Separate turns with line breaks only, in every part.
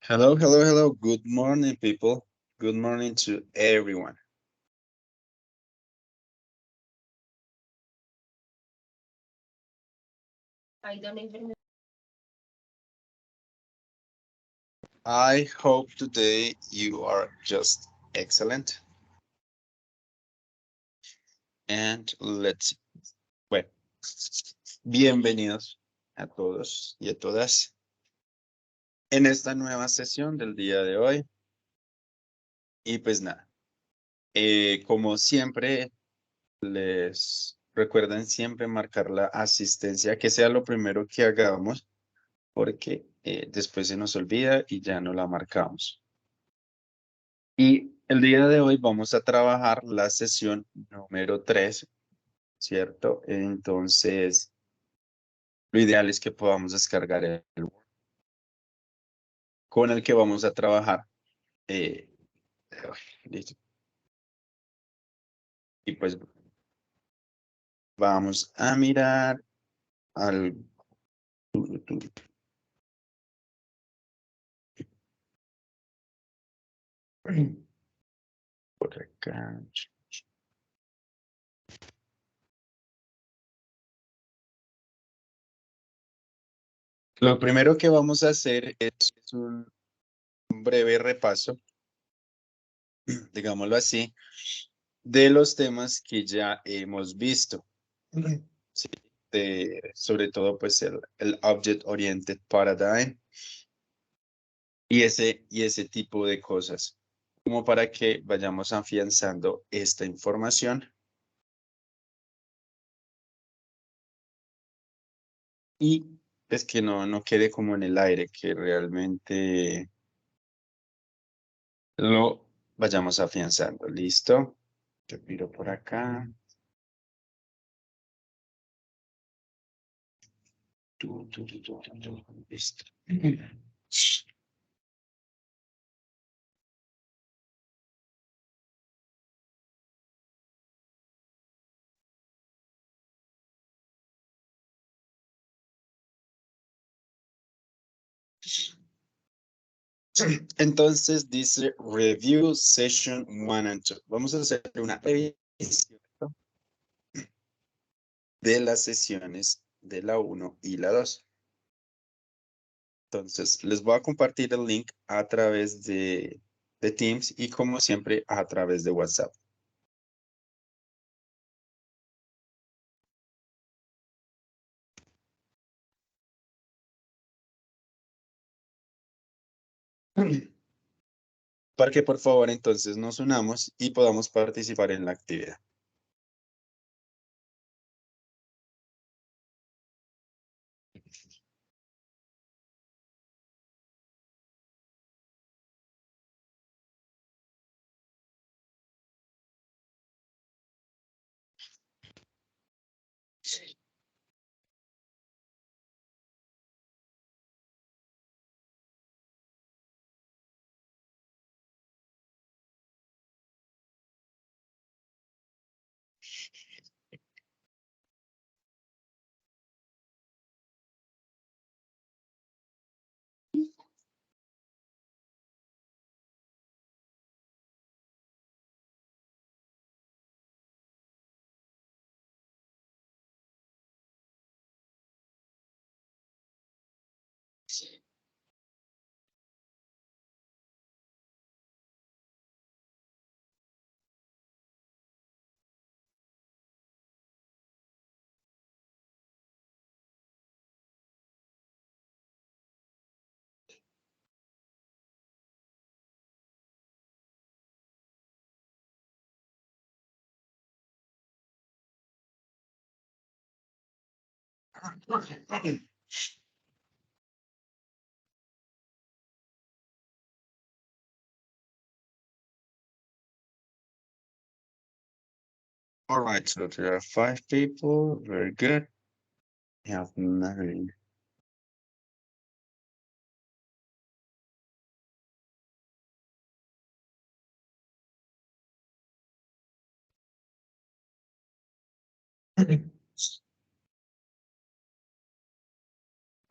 Hello, hello, hello. Good morning, people. Good morning to everyone.
I don't even.
I hope today you are just excellent. And bueno, bienvenidos a todos y a todas en esta nueva sesión del día de hoy. Y pues nada, como siempre, les recuerden siempre marcar la asistencia, que sea lo primero que hagamos, porque después se nos olvida y ya no la marcamos. Y el día de hoy vamos a trabajar la sesión número 3, ¿cierto? Entonces, lo ideal es que podamos descargar el Word con el que vamos a trabajar. eh, Listo. Y pues vamos a mirar al... Por acá. Lo primero que vamos a hacer es un breve repaso, digámoslo así, de los temas que ya hemos visto. Sí, sobre todo pues el Object Oriented Paradigm y ese tipo de cosas, como para que vayamos afianzando esta información y pues que no quede como en el aire, que realmente lo vayamos afianzando. ¿Listo? Yo miro por acá. Listo. Entonces dice Review Session 1 and 2. Vamos a hacer una revisión de las sesiones de la 1 y la 2. Entonces, les voy a compartir el link a través de Teams y como siempre a través de WhatsApp. Para que por favor entonces nos unamos y podamos participar en la actividad. All right, so there are 5 people. Very good. We have 9.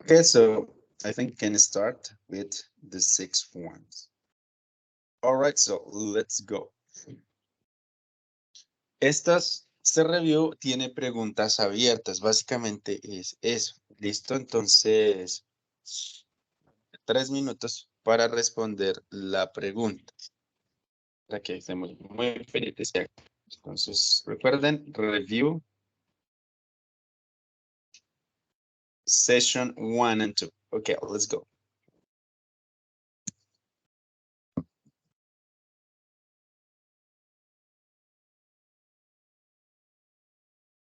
Okay, so I think can start with the 6th ones. All right, so let's go. Este review tiene preguntas abiertas, básicamente es eso. ¿Listo? Entonces, 3 minutos para responder la pregunta. Para que estemos muy pendientes. Entonces, recuerden, review session 1 and 2. Okay, let's go.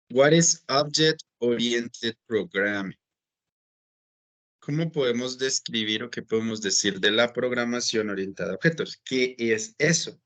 What is object-oriented programming? ¿Cómo podemos describir o qué podemos decir de la programación orientada a objetos? ¿Qué es eso?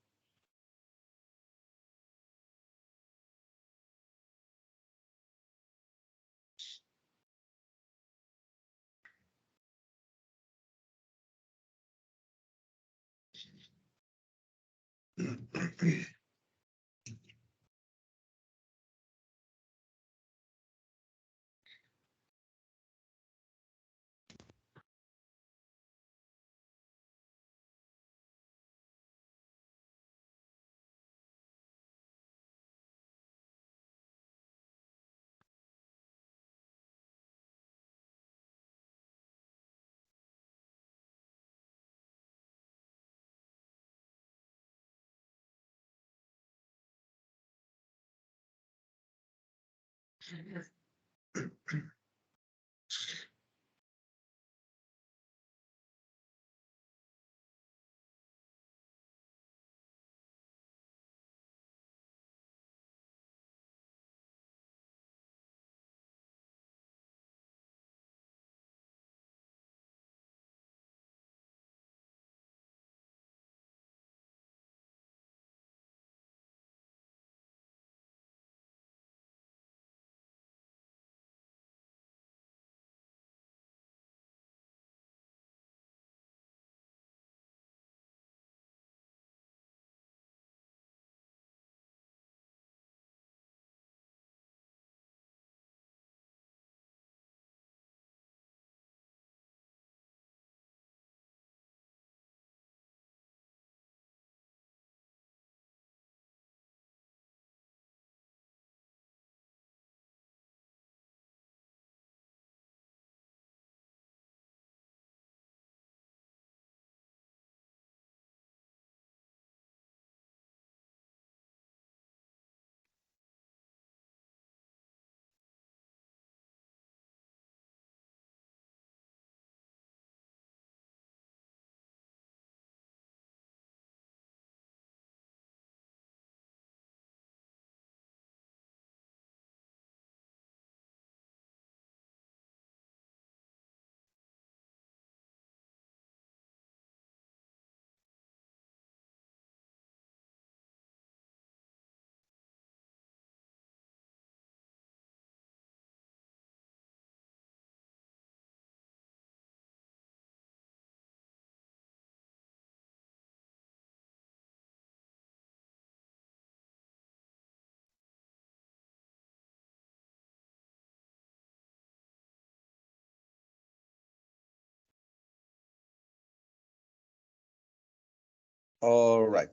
All right.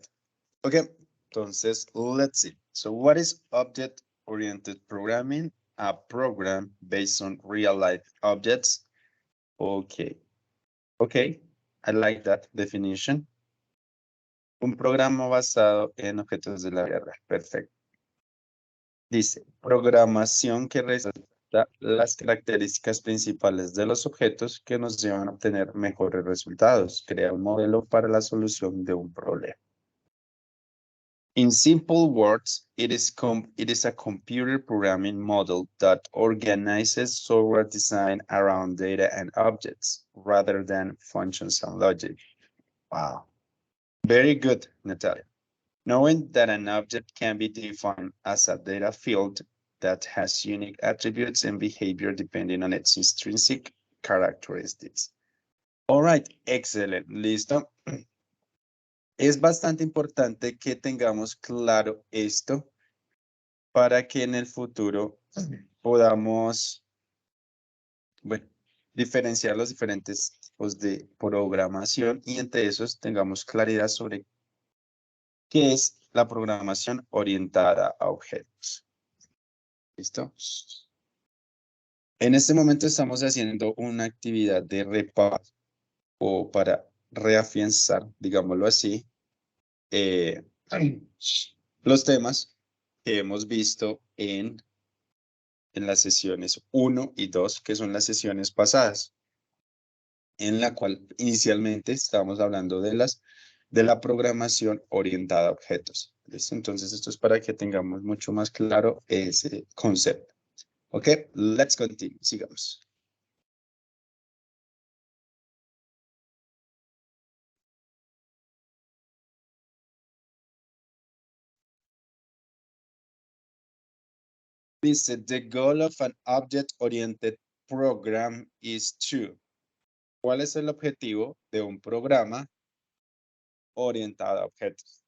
Okay, entonces, let's see. So what is object-oriented programming? A program based on real-life objects. Okay. Okay, I like that definition. Un programa basado en objetos de la vida real. Perfecto. Dice, programación que resalta las características principales de los objetos que nos llevan a obtener mejores resultados. Crea un modelo para la solución de un problema. In simple words, it is a computer programming model that organizes software design around data and objects rather than functions and logic. Wow. Very good, Natalia. Knowing that an object can be defined as a data field that has unique attributes and behavior depending on its intrinsic characteristics. All right, excellent. Listo. Es bastante importante que tengamos claro esto para que en el futuro podamos, bueno, diferenciar los diferentes tipos de programación y entre esos tengamos claridad sobre qué es la programación orientada a objetos. ¿Listo? En este momento estamos haciendo una actividad de repaso o para reafianzar, digámoslo así, eh, los temas que hemos visto en las sesiones 1 y 2, que son las sesiones pasadas, en la cual inicialmente estábamos hablando de la programación orientada a objetos. ¿Listo? Entonces, esto es para que tengamos mucho más claro ese concepto. Ok, let's continue. Sigamos. Dice, the goal of an object-oriented program is to. ¿Cuál es el objetivo de un programa orientado a objetos?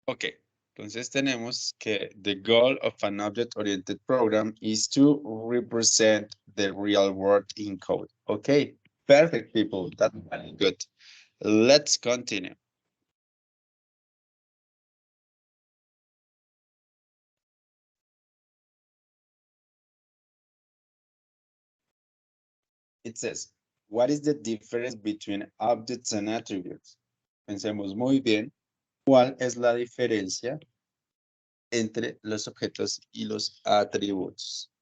Ok, entonces tenemos que the goal of an object-oriented program is to represent the real world in code. Okay, perfect, people. That's very good. Let's continue. It says, what is the difference between objects and attributes? Pensemos muy bien, ¿cuál es la diferencia entre los objetos y los atributos?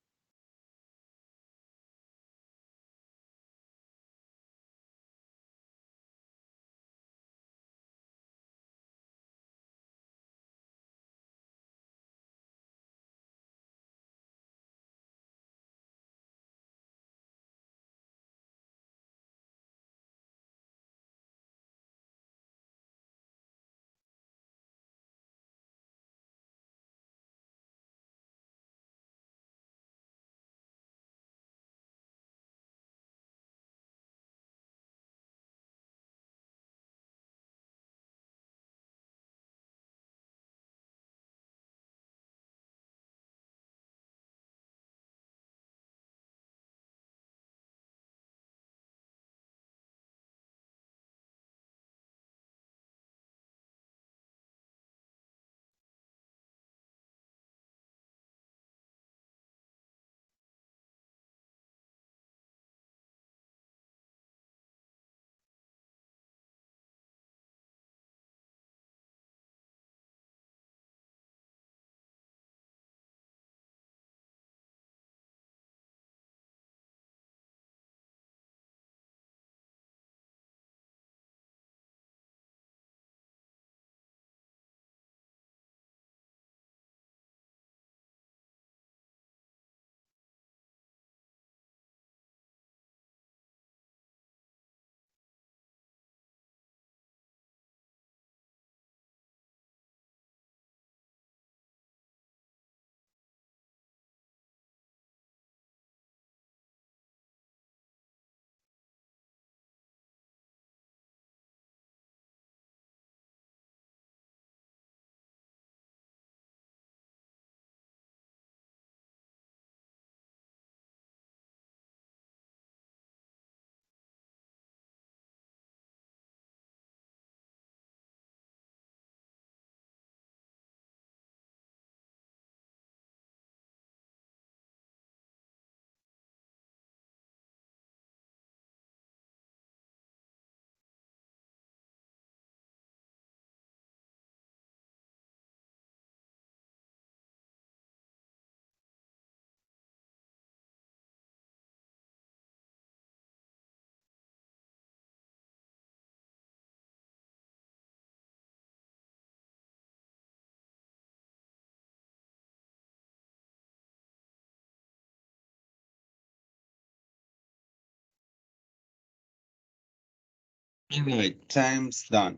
Alright, time's done.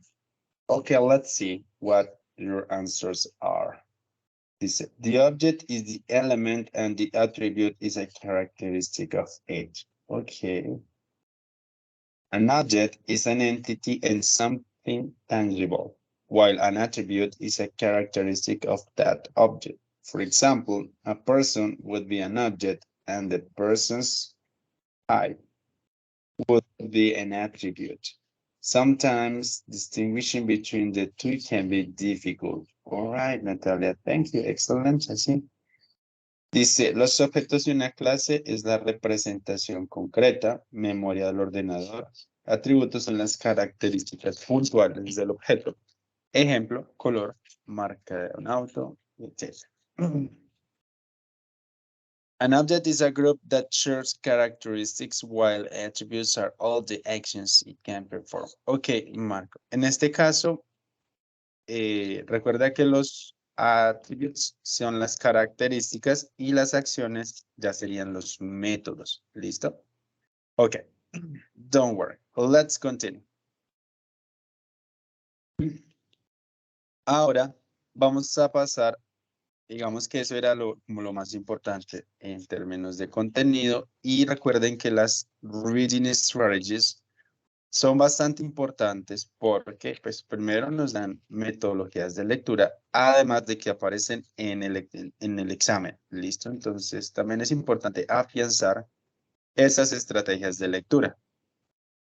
Okay, let's see what your answers are. This, the object is the element and the attribute is a characteristic of it. Okay. An object is an entity and something tangible, while an attribute is a characteristic of that object. For example, a person would be an object and the person's eye would be an attribute. Sometimes distinguishing between the two can be difficult. All right, Natalia, thank you. Excellent. Así. Dice, los objetos de una clase es la representación concreta, memoria del ordenador. Atributos son las características puntuales del objeto. Ejemplo, color, marca de un auto, etc. An object is a group that shares characteristics while attributes are all the actions it can perform. Ok, Marco. En este caso, recuerda que los attributes son las características y las acciones ya serían los métodos. ¿Listo? Ok. Don't worry. Let's continue. Ahora vamos a pasar, digamos que eso era como lo más importante en términos de contenido y recuerden que las reading strategies son bastante importantes porque, pues, primero nos dan metodologías de lectura, además de que aparecen en el examen, ¿listo? Entonces, también es importante afianzar esas estrategias de lectura.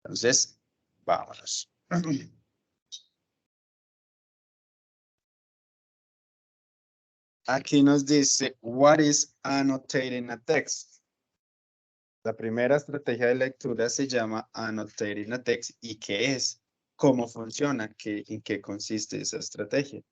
Entonces, vámonos. Aquí nos dice, what is annotating a text? La primera estrategia de lectura se llama annotating a text. ¿Y qué es? ¿Cómo funciona? ¿En qué consiste esa estrategia?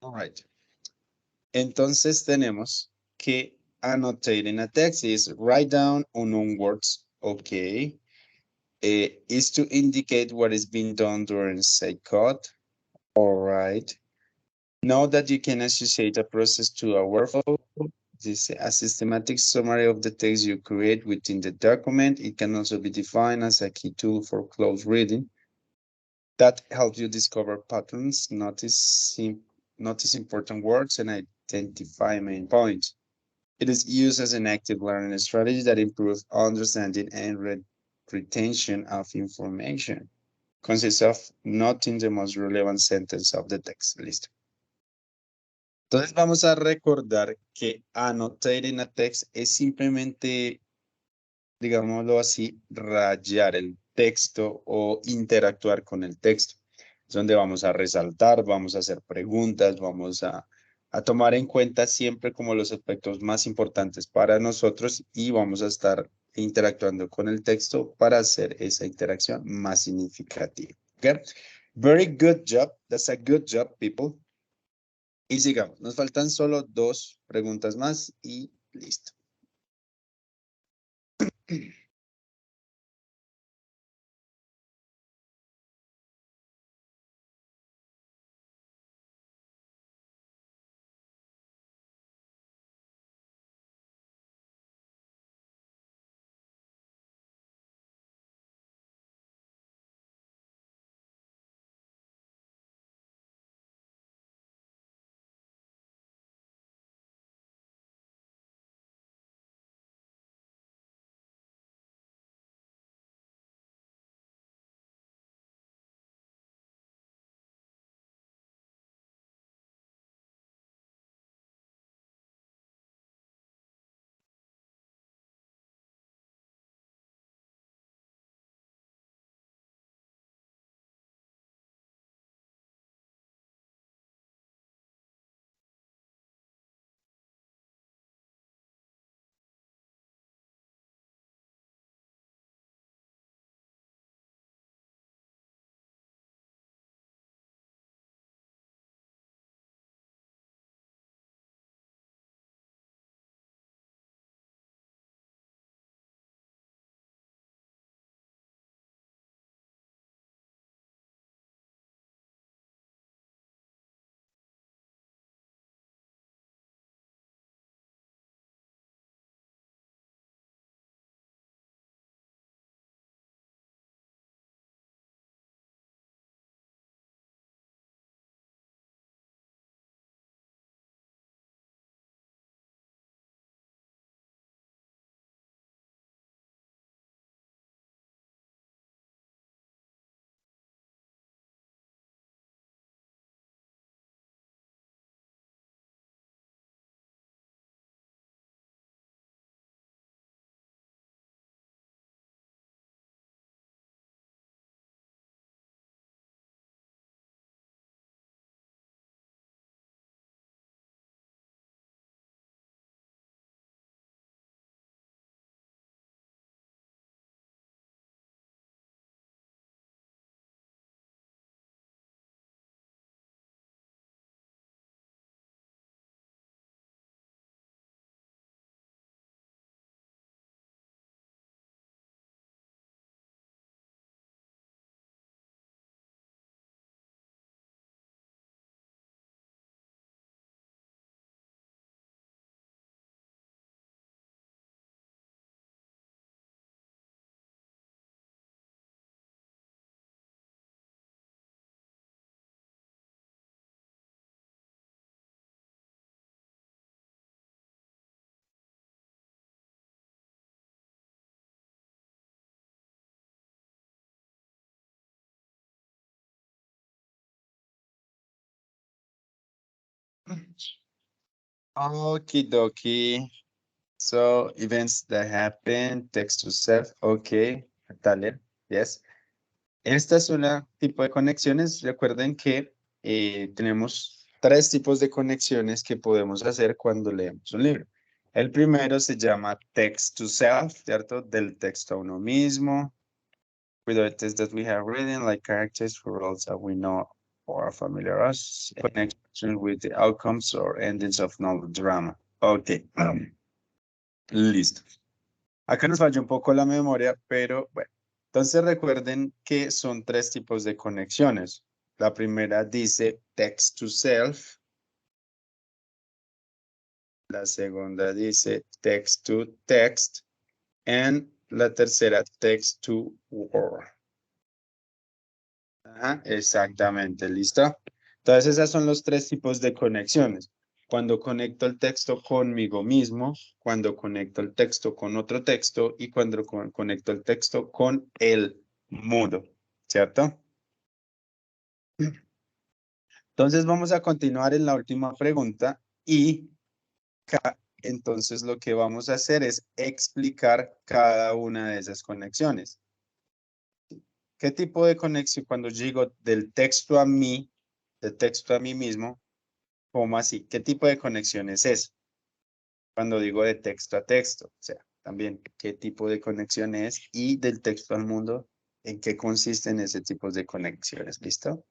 All right. Entonces tenemos que annotating a text is write down unknown words. Okay. Is to indicate what is being done during say code. All right. Know that you can associate a process to a workflow. This is a systematic summary of the text you create within the document. It can also be defined as a key tool for close reading that helps you discover patterns, notice important words, and identify main points. It is used as an active learning strategy that improves understanding and retention of information. Consists of noting the most relevant sentence of the text. Listo. Entonces vamos a recordar que annotating a text es simplemente, digámoslo así, rayar el texto o interactuar con el texto. Es donde vamos a resaltar, vamos a hacer preguntas, vamos a tomar en cuenta siempre como los aspectos más importantes para nosotros y vamos a estar interactuando con el texto para hacer esa interacción más significativa. Okay? Very good job. That's a good job, people. Y sigamos. Nos faltan solo 2 preguntas más y listo. Okie dokie. So events that happen, text to self, okay, Natalia, yes. Esta es una tipo de conexiones. Recuerden que tenemos 3 tipos de conexiones que podemos hacer cuando leemos un libro. El primero se llama text to self, ¿cierto? Del texto a uno mismo. With the text that we have written, like characters for roles that we know or familiarize connection with the outcomes or endings of novel drama. Ok. Listo. Acá nos falló un poco la memoria, pero bueno. Entonces recuerden que son tres tipos de conexiones. La primera dice text to self. La segunda dice text to text. And la tercera text to word. Ajá, exactamente, ¿listo? Entonces, esos son los tres tipos de conexiones. Cuando conecto el texto conmigo mismo, cuando conecto el texto con otro texto y cuando conecto el texto con el mundo, ¿cierto? Entonces, vamos a continuar en la última pregunta y entonces lo que vamos a hacer es explicar cada una de esas conexiones. ¿Qué tipo de conexión cuando digo del texto a mí, del texto a mí mismo? ¿Cómo así? ¿Qué tipo de conexión es eso? Cuando digo de texto a texto, o sea, también qué tipo de conexión es y del texto al mundo, ¿en qué consisten ese tipo de conexiones? ¿Listo?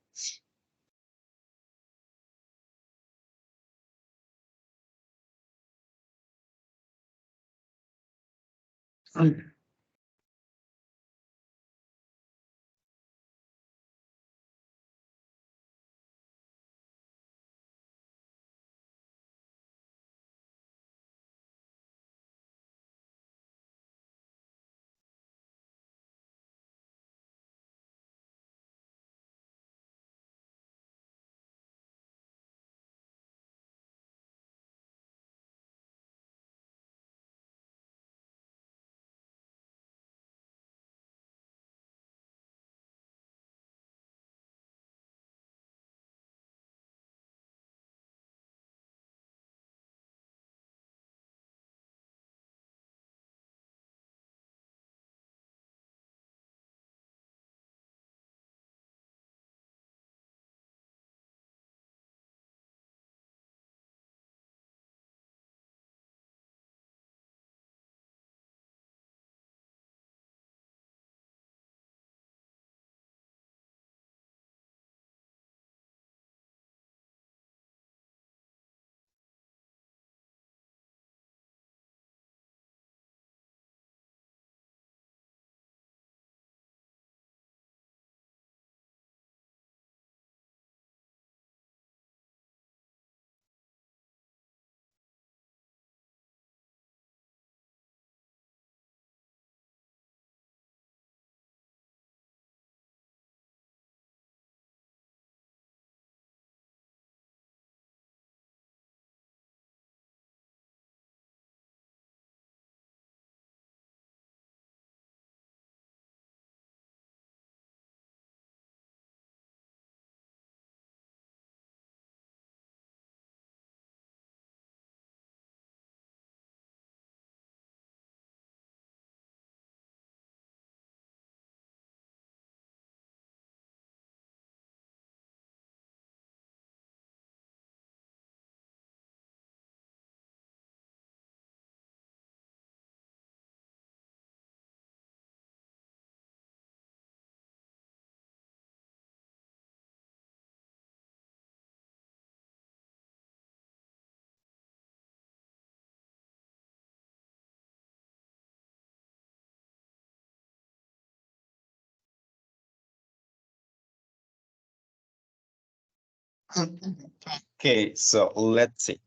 Okay, so let's see.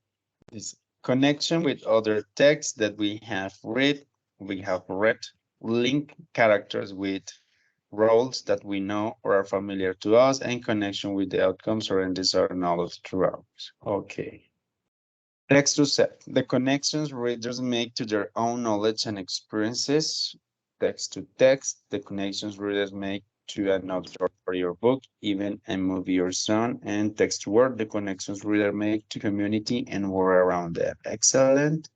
This connection with other texts that we have read, link characters with roles that we know or are familiar to us, and connection with the outcomes or endings or knowledge throughout. Okay. Text to self, the connections readers make to their own knowledge and experiences. Text to text, the connections readers make to another or your book, even a movie or song. And text to word, the connections reader make to community and world around them. Excellent.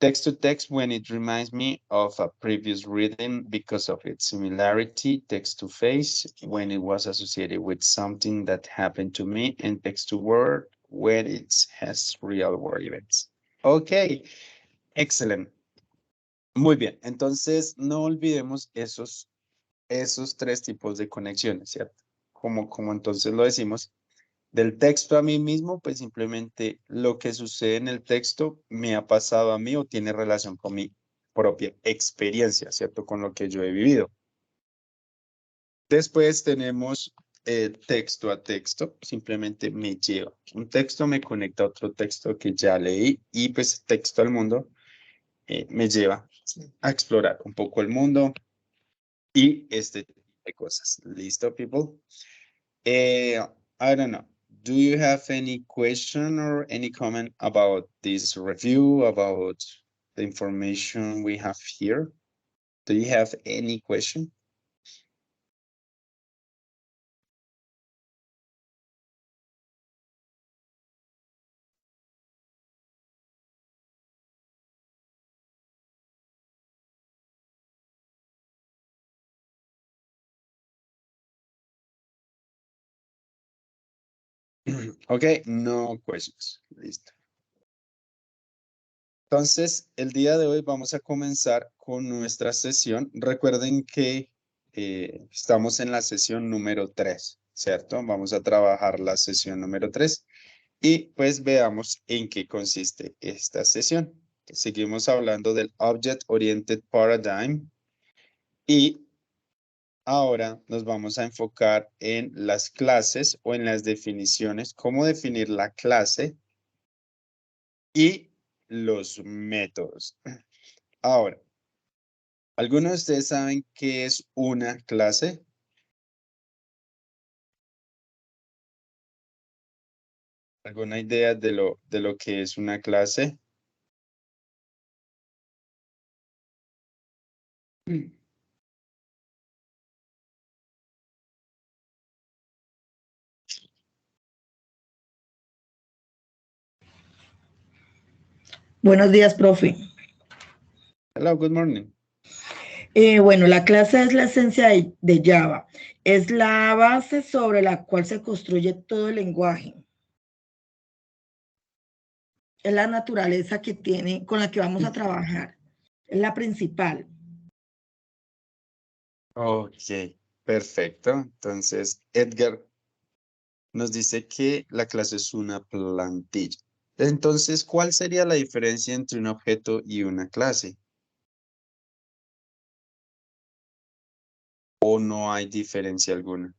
Text to text when it reminds me of a previous reading because of its similarity. Text to face when it was associated with something that happened to me. And text to word when it has real world events. Ok, excelente. Muy bien, entonces no olvidemos esos tres tipos de conexiones, ¿cierto? como entonces lo decimos, del texto a mí mismo, pues simplemente lo que sucede en el texto me ha pasado a mí o tiene relación con mi propia experiencia, ¿cierto? Con lo que yo he vivido. Después tenemos texto a texto, simplemente me lleva. Un texto me conecta a otro texto que ya leí y pues texto al mundo me lleva a explorar un poco el mundo y este tipo de cosas. ¿Listo, people? I don't know. Do you have any question or any comment about this review, about the information we have here? Do you have any question? Okay, no questions. Listo. Entonces, el día de hoy vamos a comenzar con nuestra sesión. Recuerden que estamos en la sesión número 3, ¿cierto? Vamos a trabajar la sesión número 3 y pues veamos en qué consiste esta sesión. Seguimos hablando del Object Oriented Paradigm y ahora nos vamos a enfocar en las clases o en las definiciones, cómo definir la clase y los métodos. Ahora, ¿algunos de ustedes saben qué es una clase? ¿Alguna idea de lo que es una clase?
Buenos días, profe.
Hello, good morning.
Bueno, la clase es la esencia de Java. Es la base sobre la cual se construye todo el lenguaje. Es la naturaleza que tiene, con la que vamos a trabajar. Es la principal.
Ok, perfecto. Entonces, Edgar nos dice que la clase es una plantilla. Entonces, ¿cuál sería la diferencia entre un objeto y una clase? ¿O no hay diferencia alguna?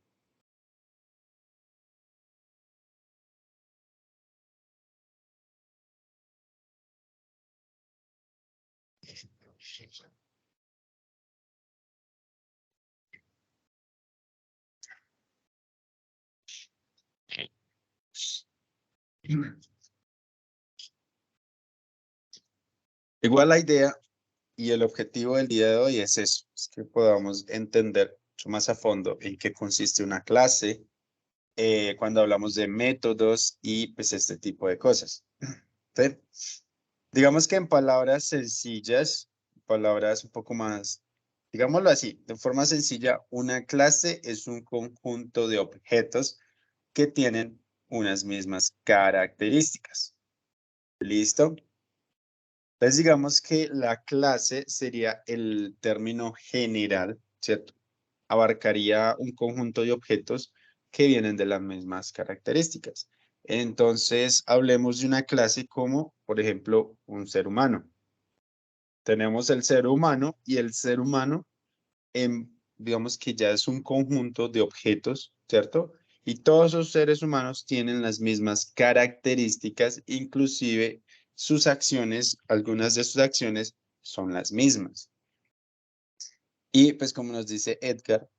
Igual la idea y el objetivo del día de hoy es eso, es que podamos entender mucho más a fondo en qué consiste una clase, cuando hablamos de métodos y pues este tipo de cosas. ¿Sí? Digamos que en palabras sencillas, palabras un poco más, digámoslo así, de forma sencilla, una clase es un conjunto de objetos que tienen unas mismas características. ¿Listo? Entonces digamos que la clase sería el término general, ¿cierto? Abarcaría un conjunto de objetos que vienen de las mismas características. Entonces, hablemos de una clase como, por ejemplo, un ser humano. Tenemos el ser humano y el ser humano, digamos que ya es un conjunto de objetos, ¿cierto? Y todos los seres humanos tienen las mismas características, inclusive sus acciones, algunas de sus acciones son las mismas. Y pues como nos dice Edgar,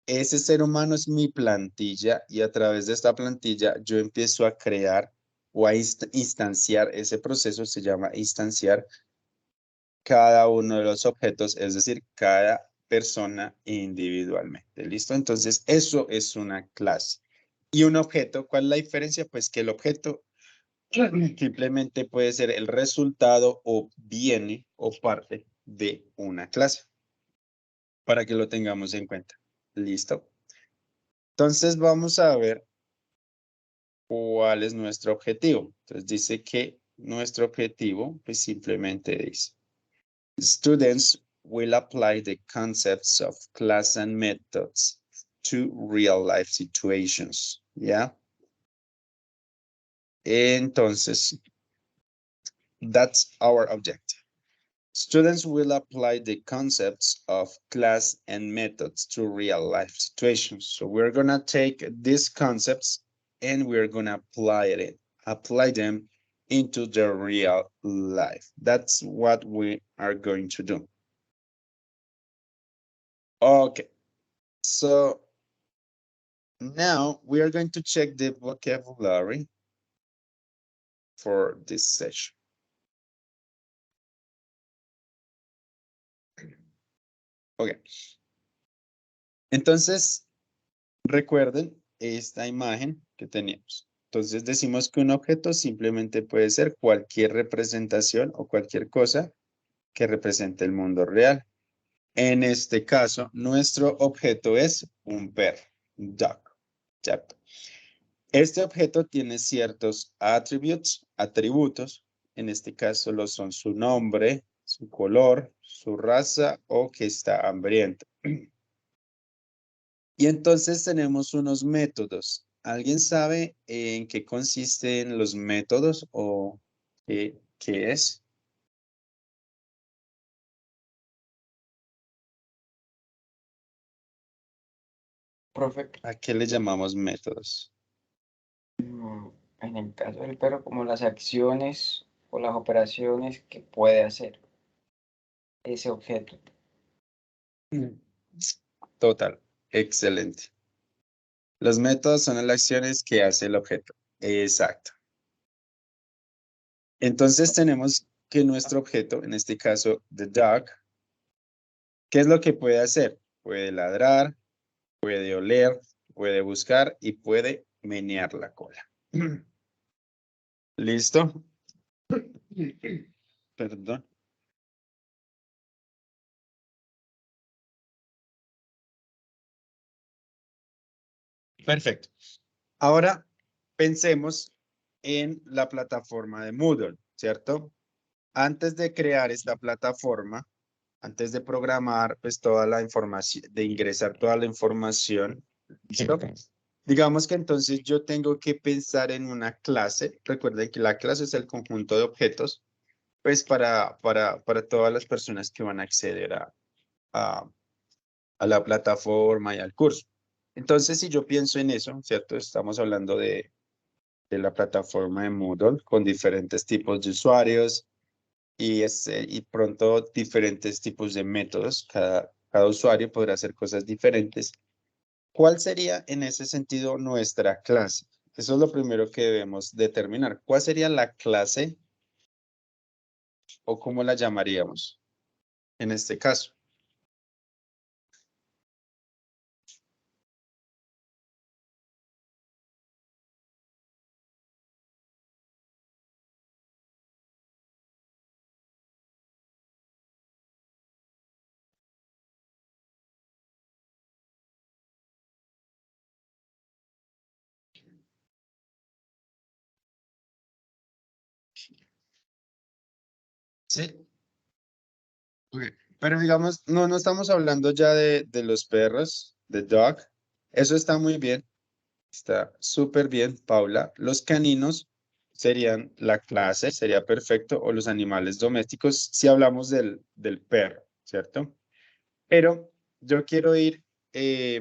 ese ser humano es mi plantilla y a través de esta plantilla yo empiezo a crear o a instanciar, ese proceso se llama instanciar cada uno de los objetos, es decir, cada persona individualmente. ¿Listo? Entonces, eso es una clase. Y un objeto, ¿cuál es la diferencia? Pues que el objeto simplemente puede ser el resultado o viene o parte de una clase, para que lo tengamos en cuenta. ¿Listo? Entonces, vamos a ver cuál es nuestro objetivo. Entonces, dice que nuestro objetivo, pues simplemente dice, students will apply the concepts of class and methods to real life situations, ¿ya? Entonces, that's our objective. Students will apply the concepts of class and methods to real life situations. So we're gonna take these concepts and we're gonna apply them into the real life. That's what we are going to do. Okay, so now we are going to check the vocabulary for this session. Ok. Entonces, recuerden esta imagen que teníamos. Entonces decimos que un objeto simplemente puede ser cualquier representación o cualquier cosa que represente el mundo real. En este caso, nuestro objeto es un perro, un dog, ¿cierto? Este objeto tiene ciertos atributos. En este caso lo son su nombre, su color, su raza o que está hambriento. Y entonces tenemos unos métodos. ¿Alguien sabe en qué consisten los métodos o qué es?
Profe,
¿A qué le llamamos métodos?
en el caso del perro, como las acciones o las operaciones que puede hacer ese objeto.
Total, excelente. Los métodos son las acciones que hace el objeto. Exacto. Entonces tenemos que nuestro objeto, en este caso, the dog, ¿qué es lo que puede hacer? Puede ladrar, puede oler, puede buscar y puede menear la cola. ¿Listo? Perdón. Perfecto. Ahora pensemos en la plataforma de Moodle, ¿cierto? Antes de crear esta plataforma, antes de programar pues toda la información, de ingresar toda la información, ¿listo? Digamos que entonces yo tengo que pensar en una clase. Recuerden que la clase es el conjunto de objetos, pues para todas las personas que van a acceder a, a la plataforma y al curso. Entonces, si yo pienso en eso, ¿cierto? Estamos hablando de la plataforma de Moodle con diferentes tipos de usuarios y pronto diferentes tipos de métodos. Cada usuario podrá hacer cosas diferentes. ¿Cuál sería en ese sentido nuestra clase? Eso es lo primero que debemos determinar. ¿Cuál sería la clase o cómo la llamaríamos en este caso? Sí. Ok. Pero digamos, no estamos hablando ya de los perros, de dog. Eso está muy bien. Está súper bien, Paula. Los caninos serían la clase, sería perfecto, o los animales domésticos si hablamos del perro, ¿cierto? Pero yo quiero ir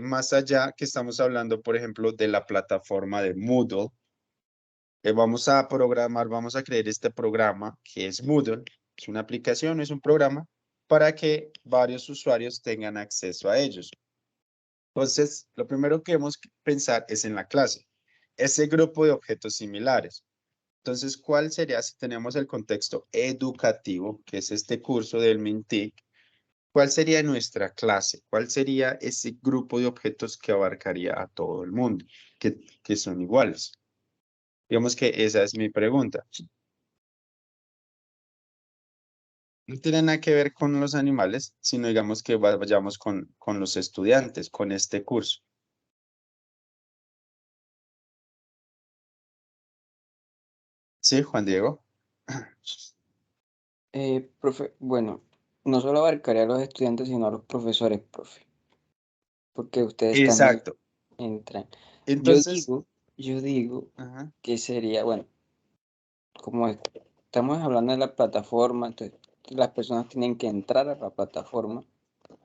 más allá, que estamos hablando, por ejemplo, de la plataforma de Moodle. Vamos a programar, vamos a crear este programa que es Moodle. Es una aplicación, es un programa para que varios usuarios tengan acceso a ellos. Entonces, lo primero que debemos pensar es en la clase, ese grupo de objetos similares. Entonces, ¿cuál sería si tenemos el contexto educativo, que es este curso del MINTIC? ¿Cuál sería nuestra clase? ¿Cuál sería ese grupo de objetos que abarcaría a todo el mundo, que son iguales? Digamos que esa es mi pregunta. No tiene nada que ver con los animales, sino digamos que vayamos con los estudiantes, con este curso. ¿Sí, Juan Diego?
Profe, bueno, no solo abarcaría a los estudiantes, sino a los profesores, profe. porque ustedes también
Exacto.
entran.
Entonces,
Yo digo
ajá,
que sería, bueno, como estamos hablando de la plataforma, entonces las personas tienen que entrar a la plataforma,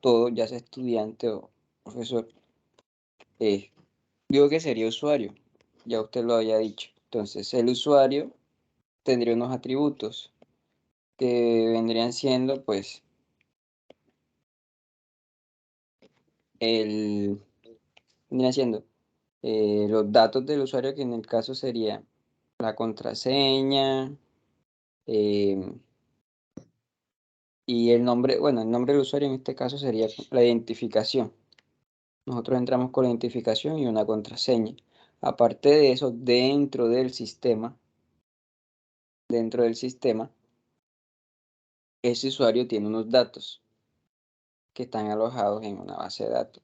todo, ya sea estudiante o profesor, eh, digo que sería usuario, ya usted lo había dicho. Entonces, el usuario tendría unos atributos que vendrían siendo, pues, el, vendrían siendo los datos del usuario, que en el caso sería la contraseña, eh, y el nombre, bueno, el nombre del usuario en este caso sería la identificación. Nosotros entramos con la identificación y una contraseña. Aparte de eso, dentro del sistema, ese usuario tiene unos datos que están alojados en una base de datos.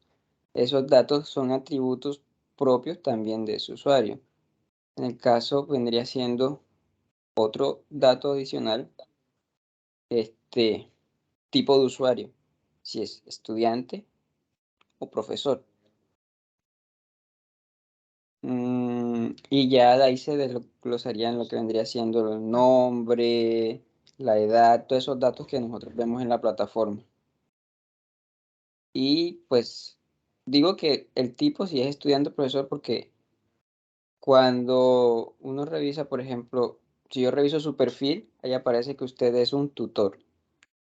Esos datos son atributos propios también de ese usuario. En el caso vendría siendo otro dato adicional, este tipo de usuario, si es estudiante o profesor. Y ya de ahí se desglosarían lo que vendría siendo el nombre, la edad, todos esos datos que nosotros vemos en la plataforma. Y pues digo que el tipo si es estudiante o profesor, porque cuando uno revisa, por ejemplo, si yo reviso su perfil, ahí aparece que usted es un tutor.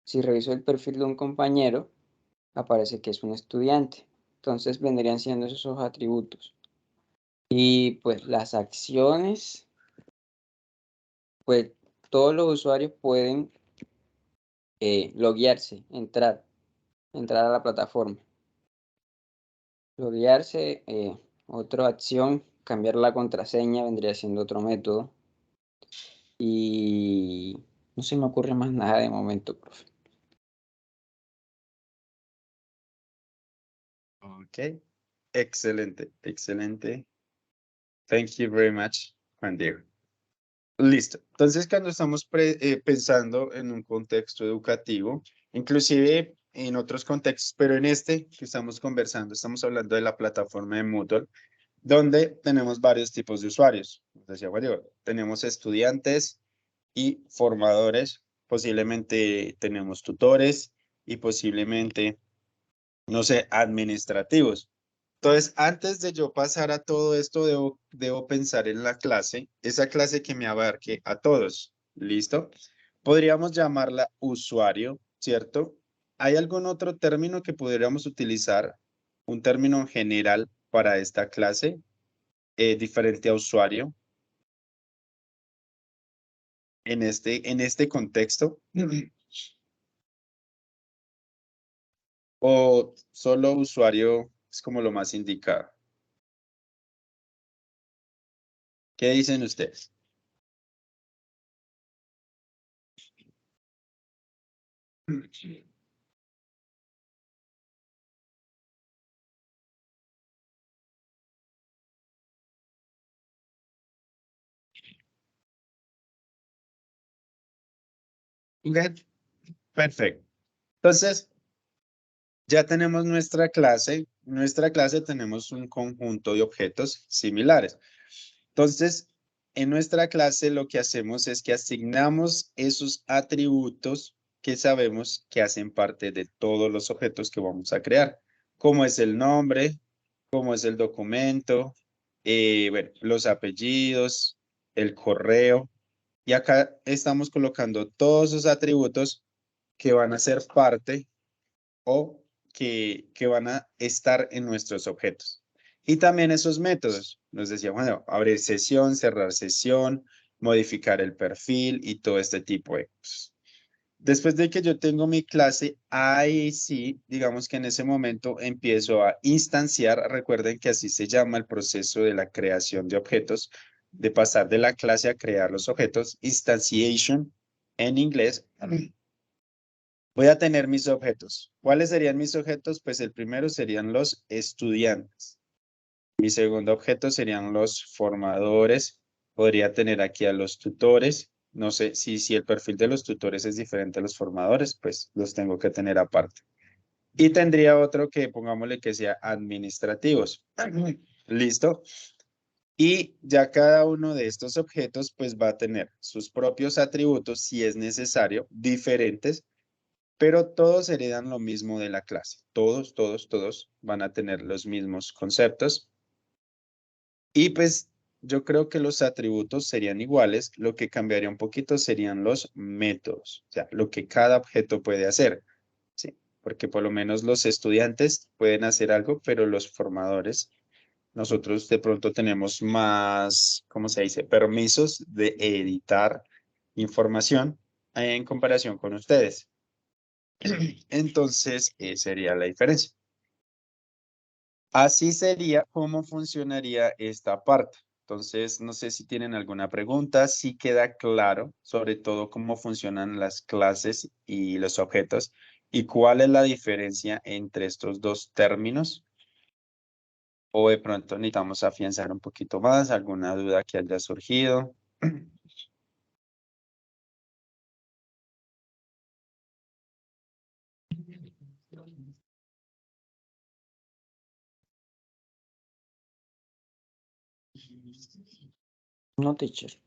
Si reviso el perfil de un compañero, aparece que es un estudiante. Entonces vendrían siendo esos atributos. Y pues las acciones, pues todos los usuarios pueden loguearse, entrar a la plataforma. Loguearse, otra acción, cambiar la contraseña vendría siendo otro método. Y no se me ocurre más nada de momento, profe.
ok. Excelente, excelente. Thank you very much, Juan Diego. Listo. Entonces, cuando estamos pensando en un contexto educativo, inclusive en otros contextos, pero en este que estamos conversando, estamos hablando de la plataforma de Moodle, donde tenemos varios tipos de usuarios. Como decía Juan Diego, tenemos estudiantes y formadores, posiblemente tenemos tutores y posiblemente, no sé, administrativos. Entonces, antes de yo pasar a todo esto, debo pensar en la clase, esa clase que me abarque a todos. ¿Listo? Podríamos llamarla usuario, ¿cierto? ¿Hay algún otro término que podríamos utilizar? Un término general para esta clase, diferente a usuario, en este contexto. ¿O solo usuario es como lo más indicado? ¿Qué dicen ustedes? Ok, perfecto. Entonces, ya tenemos nuestra clase. En nuestra clase tenemos un conjunto de objetos similares. Entonces, en nuestra clase lo que hacemos es que asignamos esos atributos que sabemos que hacen parte de todos los objetos que vamos a crear, como es el nombre, como es el documento, bueno, los apellidos, el correo. Y acá estamos colocando todos esos atributos que van a ser parte o que van a estar en nuestros objetos. Y también esos métodos, nos decía, bueno, abrir sesión, cerrar sesión, modificar el perfil y todo este tipo de cosas. Después de que yo tengo mi clase, ahí sí, digamos que en ese momento empiezo a instanciar, recuerden que así se llama el proceso de la creación de objetos, de pasar de la clase a crear los objetos, instantiation en inglés. Voy a tener mis objetos. ¿Cuáles serían mis objetos? Pues el primero serían los estudiantes. Mi segundo objeto serían los formadores. Podría tener aquí a los tutores. No sé si el perfil de los tutores es diferente a los formadores, pues los tengo que tener aparte. Y tendría otro que pongámosle que sea administrativos. ¿Listo? Y ya cada uno de estos objetos pues va a tener sus propios atributos si es necesario, diferentes, pero todos heredan lo mismo de la clase. Todos van a tener los mismos conceptos. Y pues yo creo que los atributos serían iguales. Lo que cambiaría un poquito serían los métodos, o sea, lo que cada objeto puede hacer. Sí, porque por lo menos los estudiantes pueden hacer algo, pero los formadores, nosotros de pronto tenemos más, ¿cómo se dice? Permisos de editar información en comparación con ustedes. Entonces, sería la diferencia. Así sería cómo funcionaría esta parte. Entonces, no sé si tienen alguna pregunta, si queda claro, sobre todo cómo funcionan las clases y los objetos y cuál es la diferencia entre estos dos términos. O de pronto necesitamos afianzar un poquito más, alguna duda que haya surgido.
No, teacher.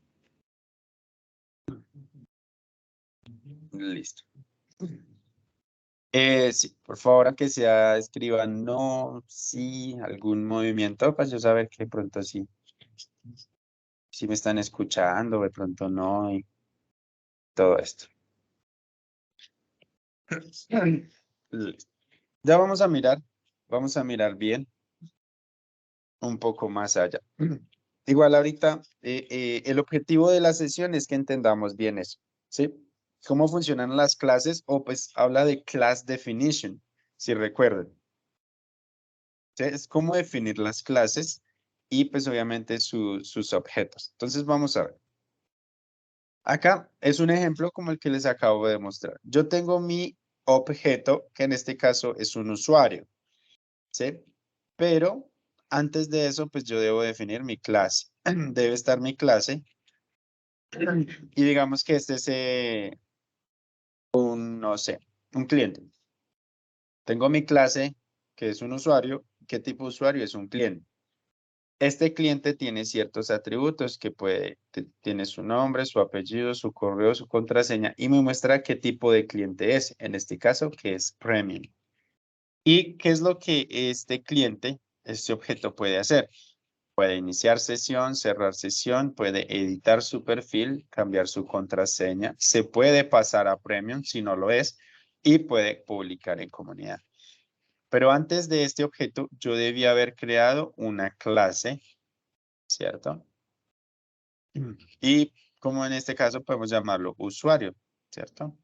Listo. Sí, por favor, a que sea, escriban no, sí, algún movimiento, para yo saber que de pronto sí, sí me están escuchando, de pronto no, y todo esto. Listo. Ya vamos a mirar bien, un poco más allá. Igual ahorita, el objetivo de la sesión es que entendamos bien eso, ¿sí? Cómo funcionan las clases, o pues habla de class definition, si recuerdan. ¿Sí? Es cómo definir las clases y pues obviamente sus objetos. Entonces vamos a ver. Acá es un ejemplo como el que les acabo de mostrar. Yo tengo mi objeto, que en este caso es un usuario, ¿sí? Pero antes de eso, pues yo debo definir mi clase. Debe estar mi clase. Y digamos que este es no sé, un cliente. Tengo mi clase, que es un usuario. ¿Qué tipo de usuario? Es un cliente. Este cliente tiene ciertos atributos que tiene su nombre, su apellido, su correo, su contraseña y me muestra qué tipo de cliente es, en este caso que es Premium. ¿Y qué es lo que este cliente, este objeto puede hacer? Puede iniciar sesión, cerrar sesión, puede editar su perfil, cambiar su contraseña, se puede pasar a Premium si no lo es y puede publicar en comunidad. Pero antes de este objeto, yo debía haber creado una clase, ¿cierto? Y como en este caso podemos llamarlo usuario, ¿cierto?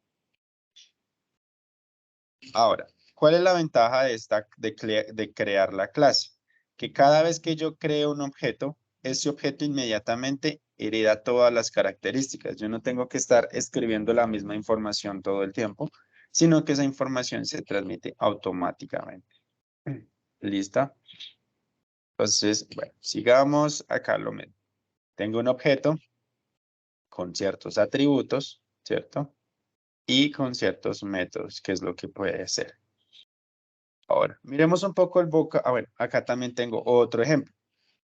Ahora, ¿cuál es la ventaja de crear la clase? Que cada vez que yo creo un objeto, ese objeto inmediatamente hereda todas las características. Yo no tengo que estar escribiendo la misma información todo el tiempo, sino que esa información se transmite automáticamente. ¿Listo? Entonces, bueno, sigamos acá lo mismo. Tengo un objeto con ciertos atributos, ¿cierto? Y con ciertos métodos, que es lo que puede hacer. Ahora, miremos un poco el bueno, acá también tengo otro ejemplo.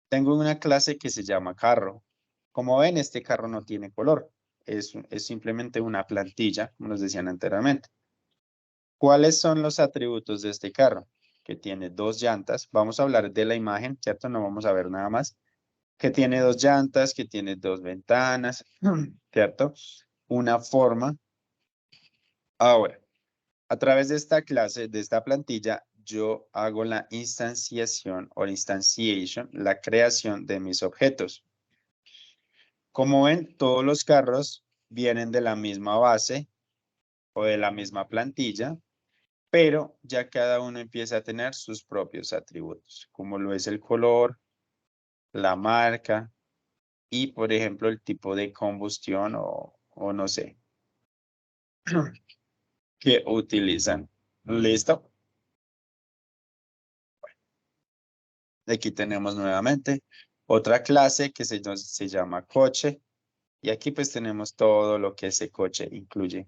Tengo una clase que se llama carro. Como ven, este carro no tiene color. Es simplemente una plantilla, como nos decían anteriormente. ¿Cuáles son los atributos de este carro? Que tiene dos llantas. Vamos a hablar de la imagen, ¿cierto? No vamos a ver nada más. Que tiene dos llantas, que tiene dos ventanas, ¿cierto? Una forma. Ahora, a través de esta clase, de esta plantilla, yo hago la instanciación o instantiation, la creación de mis objetos. Como ven, todos los carros vienen de la misma base o de la misma plantilla, pero ya cada uno empieza a tener sus propios atributos, como lo es el color, la marca y, por ejemplo, el tipo de combustión o no sé, que utilizan. ¿Listo? Aquí tenemos nuevamente otra clase que se llama coche. Y aquí pues tenemos todo lo que ese coche incluye.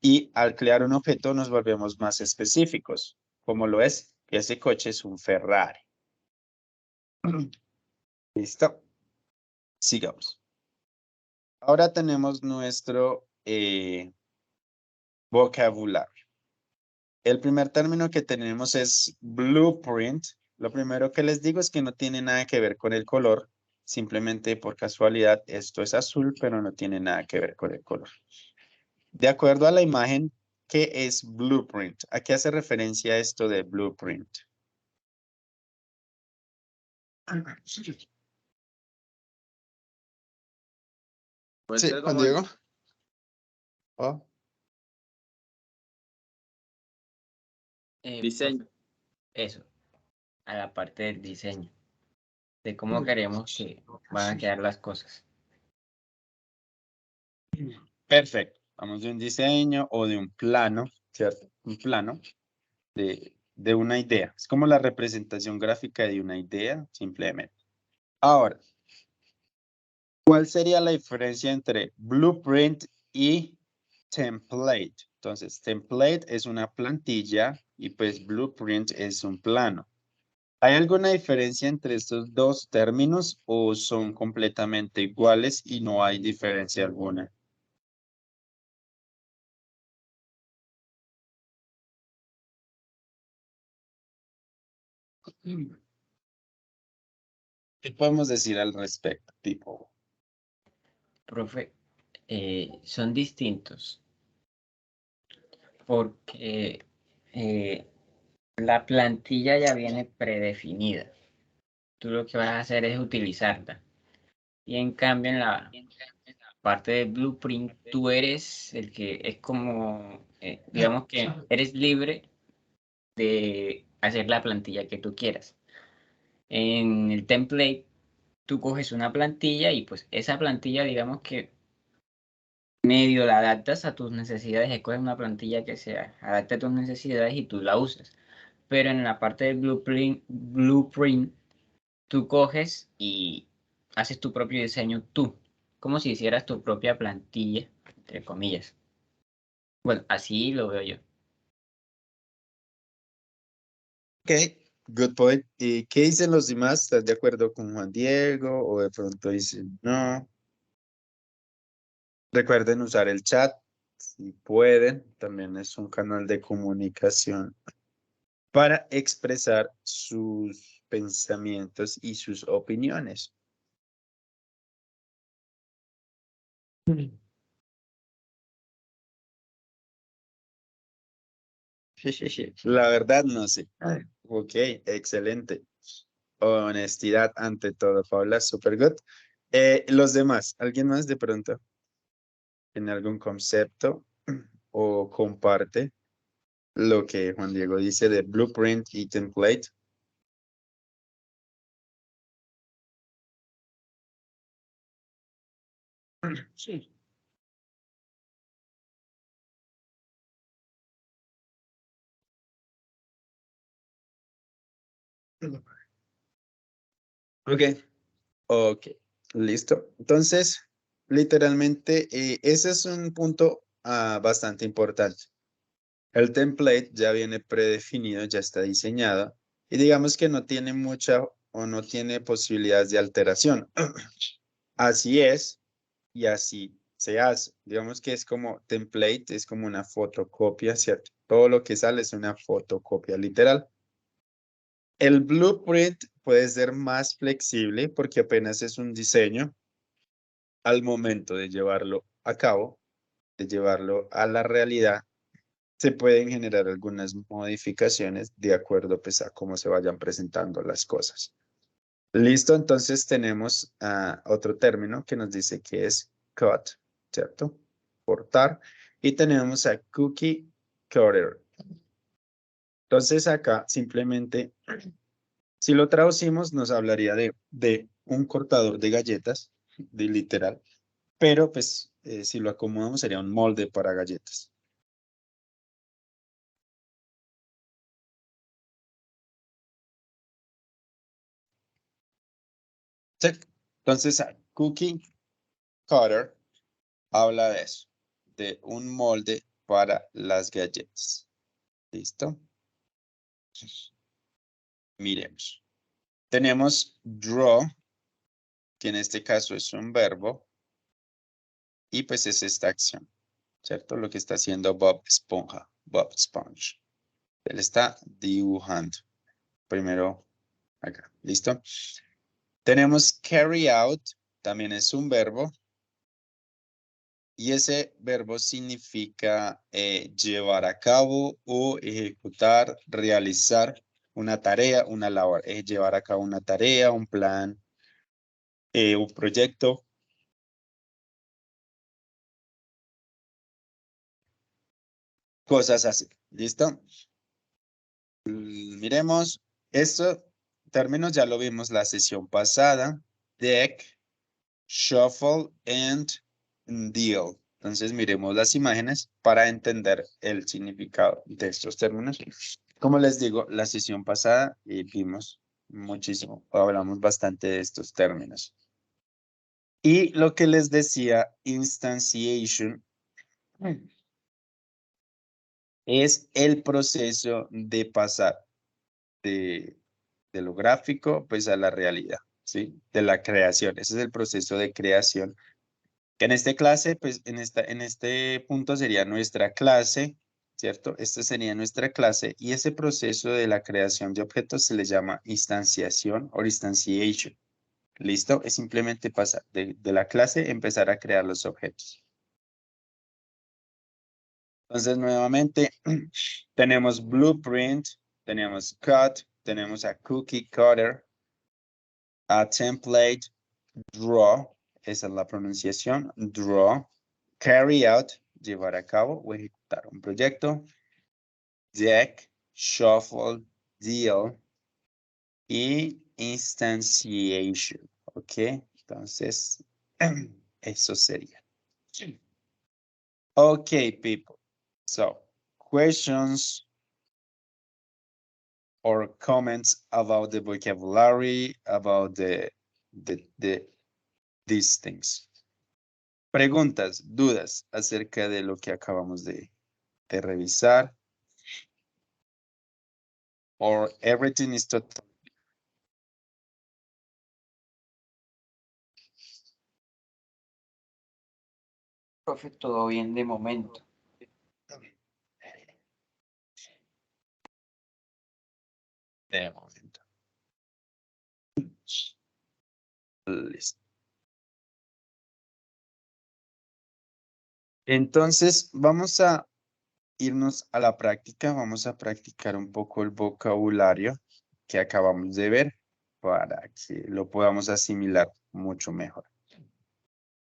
Y al crear un objeto nos volvemos más específicos. como lo es, que ese coche es un Ferrari. ¿Listo? Sigamos. Ahora tenemos nuestro vocabulario. El primer término que tenemos es blueprint. Lo primero que les digo es que no tiene nada que ver con el color. Simplemente por casualidad esto es azul, pero no tiene nada que ver con el color. De acuerdo a la imagen, ¿qué es blueprint? ¿A qué hace referencia esto de blueprint? Sí, Juan Diego. Oh.
Diseño. Eso, a la parte del diseño, de cómo queremos que van a quedar las cosas.
Perfecto. Vamos de un diseño o de un plano, ¿cierto? Un plano de una idea. Es como la representación gráfica de una idea, simplemente. Ahora, ¿cuál sería la diferencia entre blueprint y template? Entonces, template es una plantilla y pues blueprint es un plano. ¿Hay alguna diferencia entre estos dos términos o son completamente iguales y no hay diferencia alguna? ¿Qué podemos decir al respecto, tipo?
Profe, son distintos porque la plantilla ya viene predefinida. Tú lo que vas a hacer es utilizarla. Y en cambio en la parte de blueprint, tú eres el que es como, digamos que eres libre de hacer la plantilla que tú quieras. En el template, tú coges una plantilla y pues esa plantilla, digamos que medio la adaptas a tus necesidades, escoges una plantilla que se adapte a tus necesidades y tú la usas. Pero en la parte de blueprint, tú coges y haces tu propio diseño tú, como si hicieras tu propia plantilla, entre comillas. Bueno, así lo veo yo.
Ok, good point. ¿Y qué dicen los demás? ¿Estás de acuerdo con Juan Diego o de pronto dicen no? Recuerden usar el chat si pueden. También es un canal de comunicación para expresar sus pensamientos y sus opiniones. La verdad no sé. Ok, excelente. Honestidad ante todo, Paula, super good. Los demás, ¿alguien más de pronto tiene algún concepto o comparte lo que Juan Diego dice de blueprint y template? Sí. Ok, ok, listo. Entonces, literalmente, ese es un punto bastante importante. El template ya viene predefinido, ya está diseñado y digamos que no tiene mucha o no tiene posibilidades de alteración. Así es y así se hace. Digamos que es como template, es como una fotocopia, ¿cierto? Todo lo que sale es una fotocopia literal. El blueprint puede ser más flexible porque apenas es un diseño. Al momento de llevarlo a cabo, de llevarlo a la realidad, se pueden generar algunas modificaciones de acuerdo pues, a cómo se vayan presentando las cosas. Listo, entonces tenemos otro término que nos dice que es cut, ¿cierto? Cortar. Y tenemos a cookie cutter. Entonces acá simplemente, si lo traducimos, nos hablaría de un cortador de galletas, de literal, pero pues si lo acomodamos sería un molde para galletas. Sí. Entonces, cookie cutter habla de eso, de un molde para las galletas. ¿Listo? Miremos. Tenemos draw, que en este caso es un verbo, y pues es esta acción, ¿cierto? Lo que está haciendo Bob Esponja, Bob Sponge. Él está dibujando. Primero acá, ¿listo? Tenemos carry out, también es un verbo. Y ese verbo significa llevar a cabo o ejecutar, realizar una tarea, una labor. Llevar a cabo una tarea, un plan, un proyecto. Cosas así. ¿Listo? Miremos. Estos términos ya lo vimos la sesión pasada. Deck, shuffle and deal. Entonces miremos las imágenes para entender el significado de estos términos. Como les digo, la sesión pasada vimos muchísimo, hablamos bastante de estos términos. Y lo que les decía, instantiation, es el proceso de pasar de lo gráfico pues a la realidad, ¿sí? De la creación. Ese es el proceso de creación. Que en esta clase, pues en este punto sería nuestra clase, ¿cierto? Esta sería nuestra clase y ese proceso de la creación de objetos se le llama instanciación o instantiation. ¿Listo? Es simplemente pasar de la clase, empezar a crear los objetos. Entonces, nuevamente, tenemos blueprint, tenemos cut, tenemos a cookie cutter, a template, draw, esa es la pronunciación, draw, carry out, llevar a cabo o ejecutar un proyecto, deck, shuffle, deal y instantiation, ¿ok? Entonces, eso sería. Okay, people. So, questions or comments about the vocabulary, about these things. Preguntas, dudas acerca de lo que acabamos de revisar. Or everything is total.
Profe, todo bien de momento.
De momento. Listo. Entonces, vamos a irnos a la práctica. Vamos a practicar un poco el vocabulario que acabamos de ver para que lo podamos asimilar mucho mejor.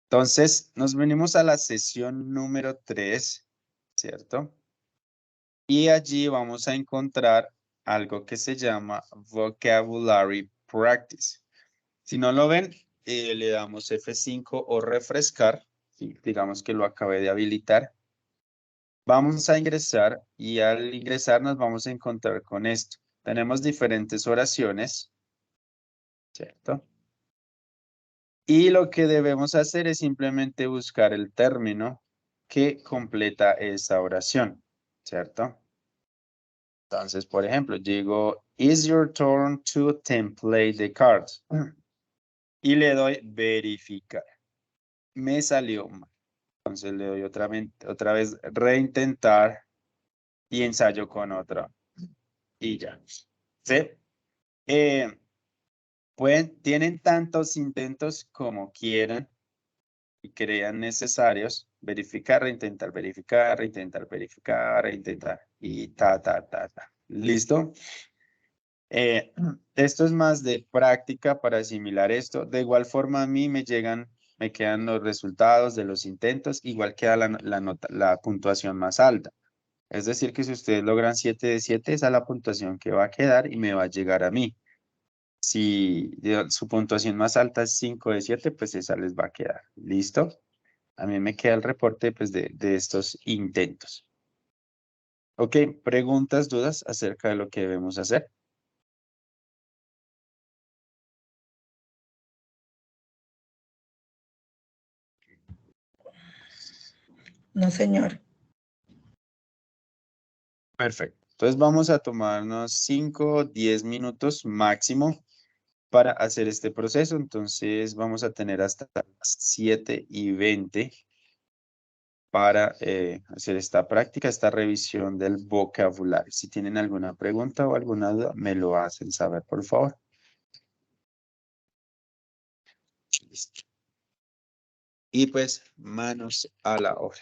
Entonces, nos venimos a la sesión número 3, ¿cierto? Y allí vamos a encontrar algo que se llama Vocabulary Practice. Si no lo ven, le damos F5 o refrescar. Sí, digamos que lo acabé de habilitar. Vamos a ingresar y al ingresar nos vamos a encontrar con esto. Tenemos diferentes oraciones, ¿cierto? Y lo que debemos hacer es simplemente buscar el término que completa esa oración, ¿cierto? Entonces, por ejemplo, digo, it's your turn to template the cards. Y le doy verificar. Me salió mal. Entonces le doy otra vez reintentar y ensayo con otra. Y ya. ¿Sí? Tienen tantos intentos como quieran y crean necesarios. Reintentar, reintentar. Y ta. ¿Listo? Esto es más de práctica para asimilar esto. De igual forma a mí me quedan los resultados de los intentos, igual queda la puntuación más alta. Es decir, que si ustedes logran 7 de 7, esa es la puntuación que va a quedar y me va a llegar a mí. Si su puntuación más alta es 5 de 7, pues esa les va a quedar. ¿Listo? A mí me queda el reporte pues, de estos intentos. Ok, preguntas, dudas acerca de lo que debemos hacer.
No, señor.
Perfecto. Entonces vamos a tomarnos 5 o 10 minutos máximo para hacer este proceso. Entonces vamos a tener hasta las 7:20 para hacer esta práctica, esta revisión del vocabulario. Si tienen alguna pregunta o alguna duda, me lo hacen saber, por favor. Listo. Y pues, manos a la obra.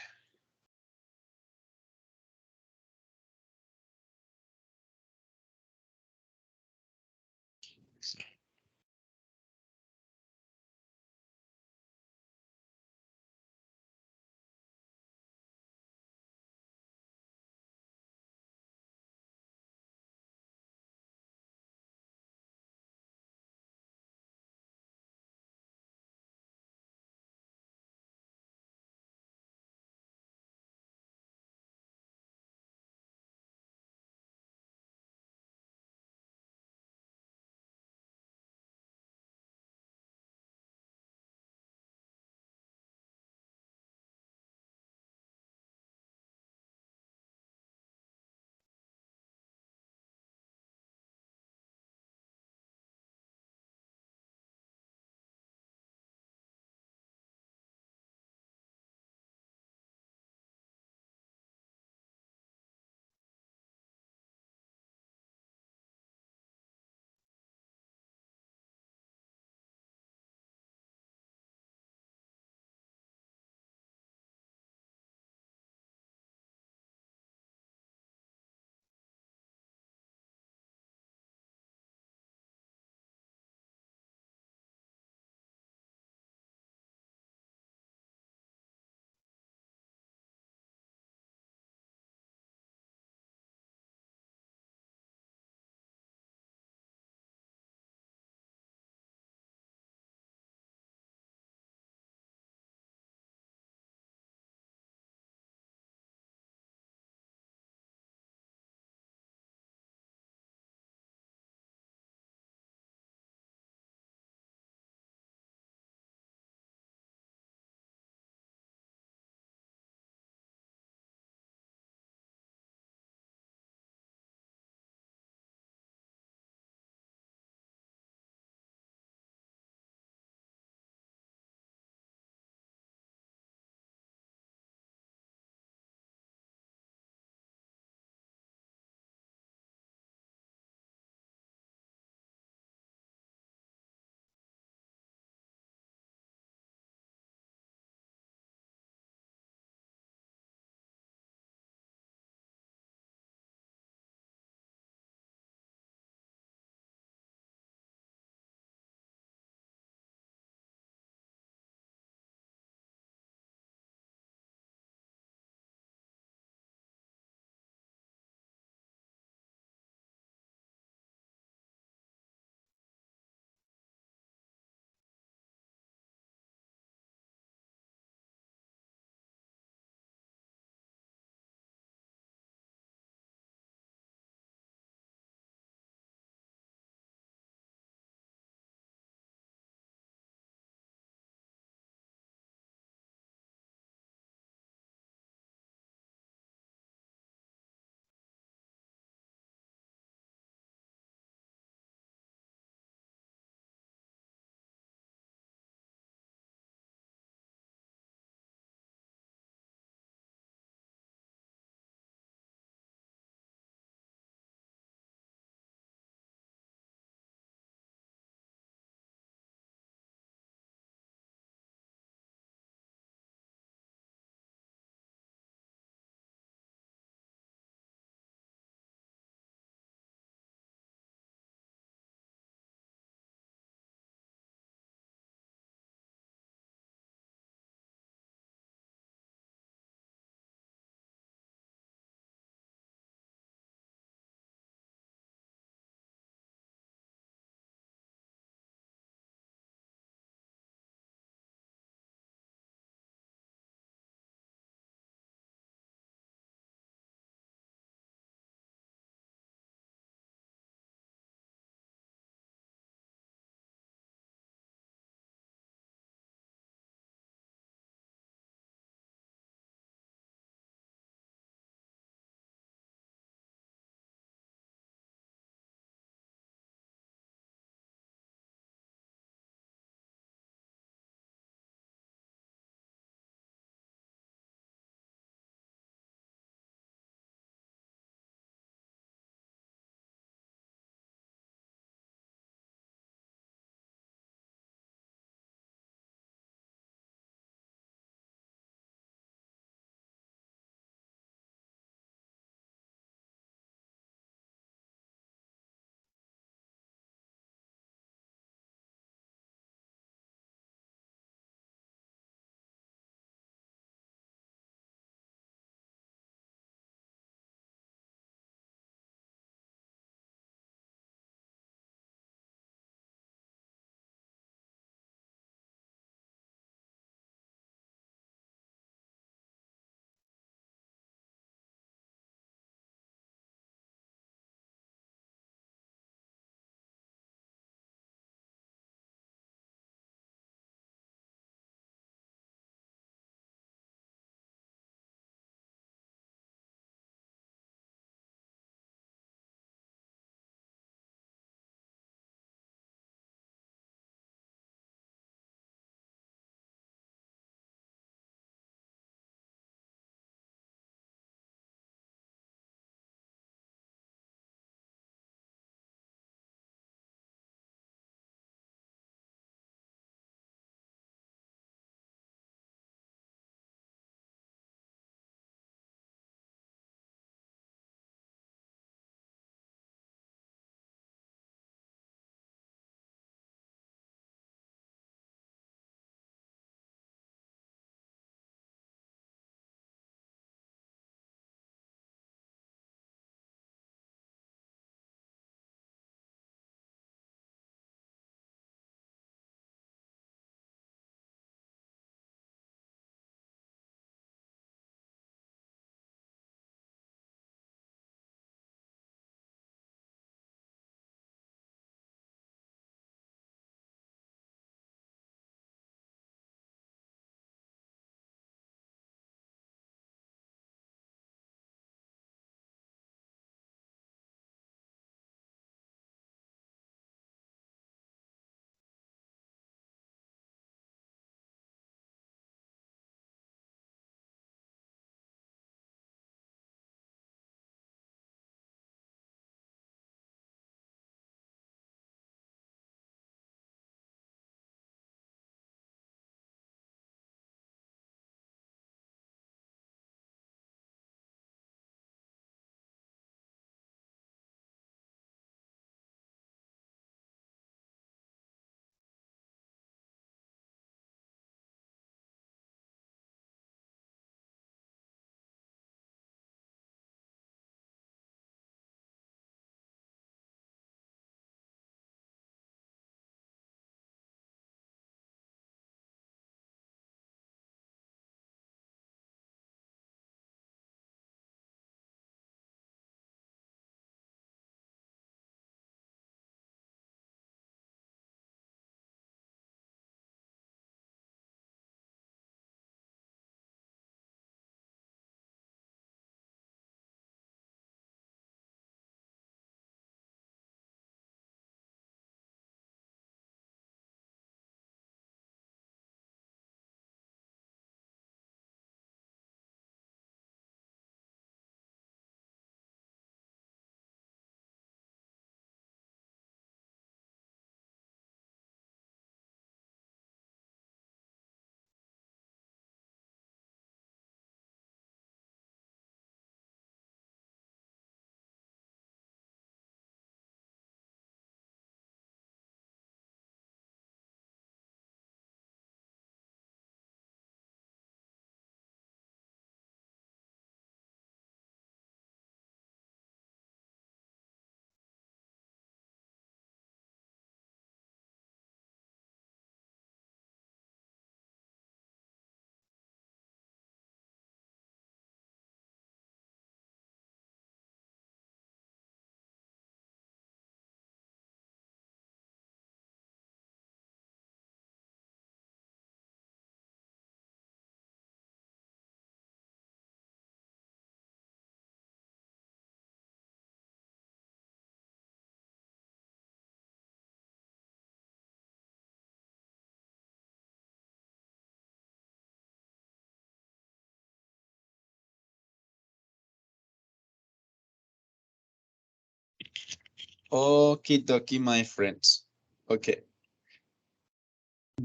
Okie dokie, my friends. Okay.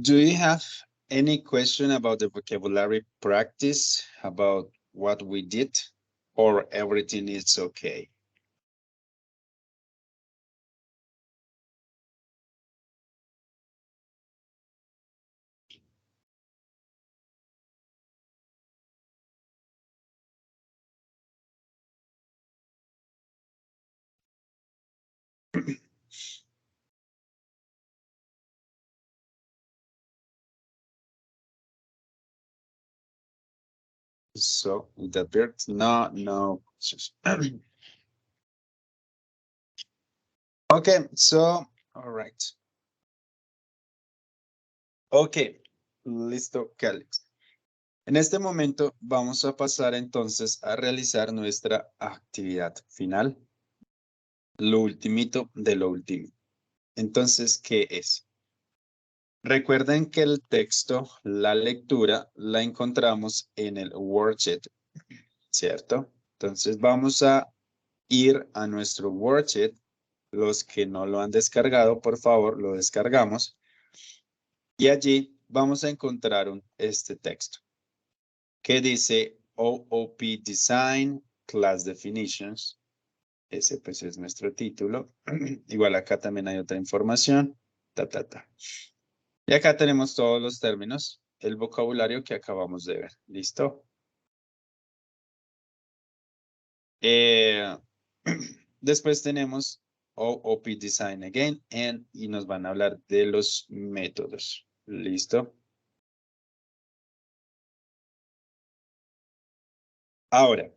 Do you have any question about the vocabulary practice, about what we did, or everything is okay? So it appears no. Okay, so all right. Okay, listo, Calix. En este momento vamos a pasar entonces a realizar nuestra actividad final. Lo ultimito de lo último. Entonces, ¿qué es? Recuerden que el texto, la lectura, la encontramos en el worksheet, ¿cierto? Entonces vamos a ir a nuestro worksheet. Los que no lo han descargado, por favor, lo descargamos. Y allí vamos a encontrar este texto que dice OOP Design Class Definitions. Ese pues es nuestro título. Igual acá también hay otra información. Y acá tenemos todos los términos, el vocabulario que acabamos de ver. ¿Listo? Después tenemos OOP Design Again y nos van a hablar de los métodos. ¿Listo? Ahora,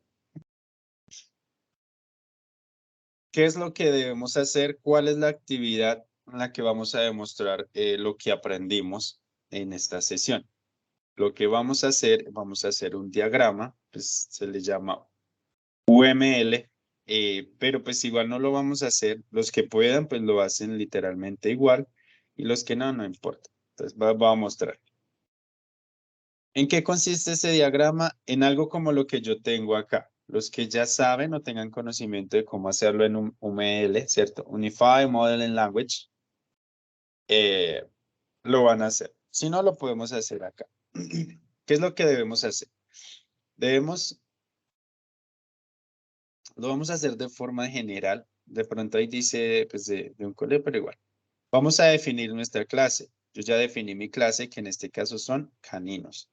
¿qué es lo que debemos hacer? ¿Cuál es la actividad en la que vamos a demostrar lo que aprendimos en esta sesión? Lo que vamos a hacer un diagrama, pues se le llama UML, pero pues igual no lo vamos a hacer. Los que puedan, pues lo hacen literalmente igual, y los que no, no importa. Entonces va a mostrar. ¿En qué consiste ese diagrama? En algo como lo que yo tengo acá. Los que ya saben o tengan conocimiento de cómo hacerlo en un UML, ¿cierto? Unified Modeling Language, lo van a hacer. Si no, lo podemos hacer acá. ¿Qué es lo que debemos hacer? Lo vamos a hacer de forma general. De pronto ahí dice, pues, de un colegio, pero igual. Vamos a definir nuestra clase. Yo ya definí mi clase, que en este caso son caninos.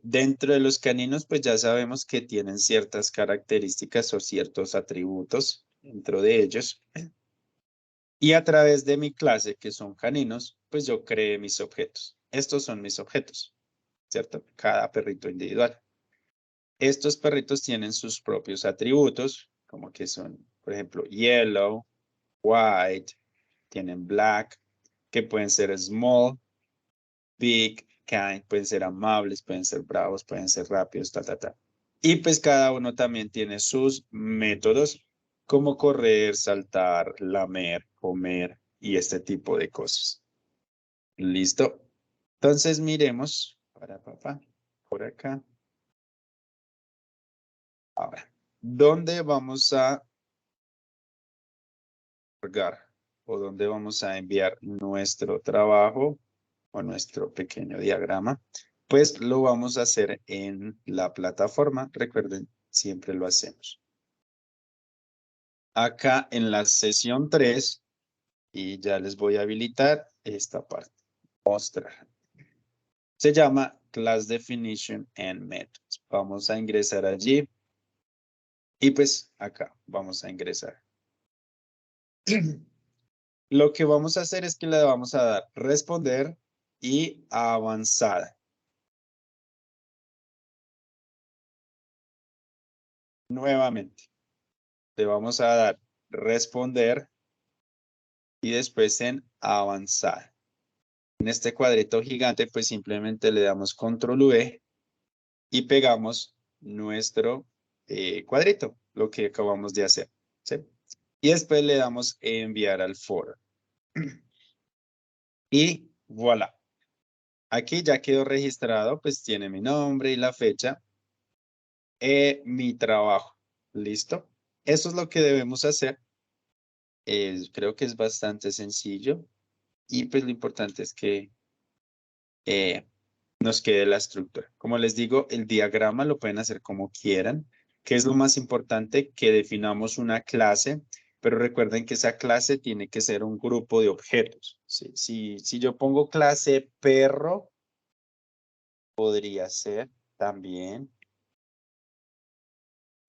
Dentro de los caninos, pues ya sabemos que tienen ciertas características o ciertos atributos dentro de ellos. Y a través de mi clase, que son caninos, pues yo creé mis objetos. Estos son mis objetos, ¿cierto? Cada perrito individual. Estos perritos tienen sus propios atributos, como que son, por ejemplo, yellow, white, tienen black, que pueden ser small, big, kind, pueden ser amables, pueden ser bravos, pueden ser rápidos, ta. Y pues cada uno también tiene sus métodos, como correr, saltar, lamer, comer y este tipo de cosas. ¿Listo? Entonces miremos, por acá. Ahora, ¿dónde vamos a cargar o dónde vamos a enviar nuestro trabajo o nuestro pequeño diagrama? Pues lo vamos a hacer en la plataforma. Recuerden, siempre lo hacemos. Acá en la sesión 3, y ya les voy a habilitar esta parte. Mostrar. Se llama Class Definition and Methods. Vamos a ingresar allí. Y pues acá vamos a ingresar. Lo que vamos a hacer es que le vamos a dar responder y avanzada. Nuevamente, le vamos a dar responder y después en avanzada. En este cuadrito gigante, pues simplemente le damos control V y pegamos nuestro cuadrito, lo que acabamos de hacer. ¿Sí? Y después le damos enviar al foro. Y voilà. Aquí ya quedó registrado, pues tiene mi nombre y la fecha. Mi trabajo. ¿Listo? Eso es lo que debemos hacer. Creo que es bastante sencillo y pues lo importante es que nos quede la estructura. Como les digo, el diagrama lo pueden hacer como quieran, que es lo más importante, que definamos una clase, pero recuerden que esa clase tiene que ser un grupo de objetos. ¿Sí? Si yo pongo clase perro, podría ser también.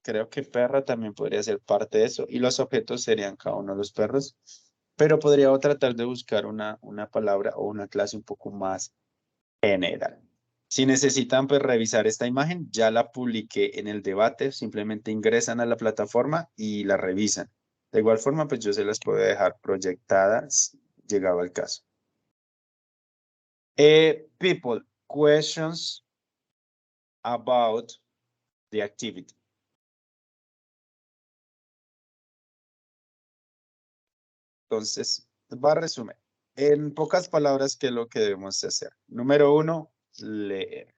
Creo que perra también podría ser parte de eso y los objetos serían cada uno de los perros, pero podría tratar de buscar una palabra o una clase un poco más general. Si necesitan pues revisar esta imagen, ya la publiqué en el debate, simplemente ingresan a la plataforma y la revisan. De igual forma, pues yo se las puedo dejar proyectadas, llegado al caso. People, questions about the activity. Entonces, va a resumir. En pocas palabras, ¿qué es lo que debemos hacer? Número uno, leer.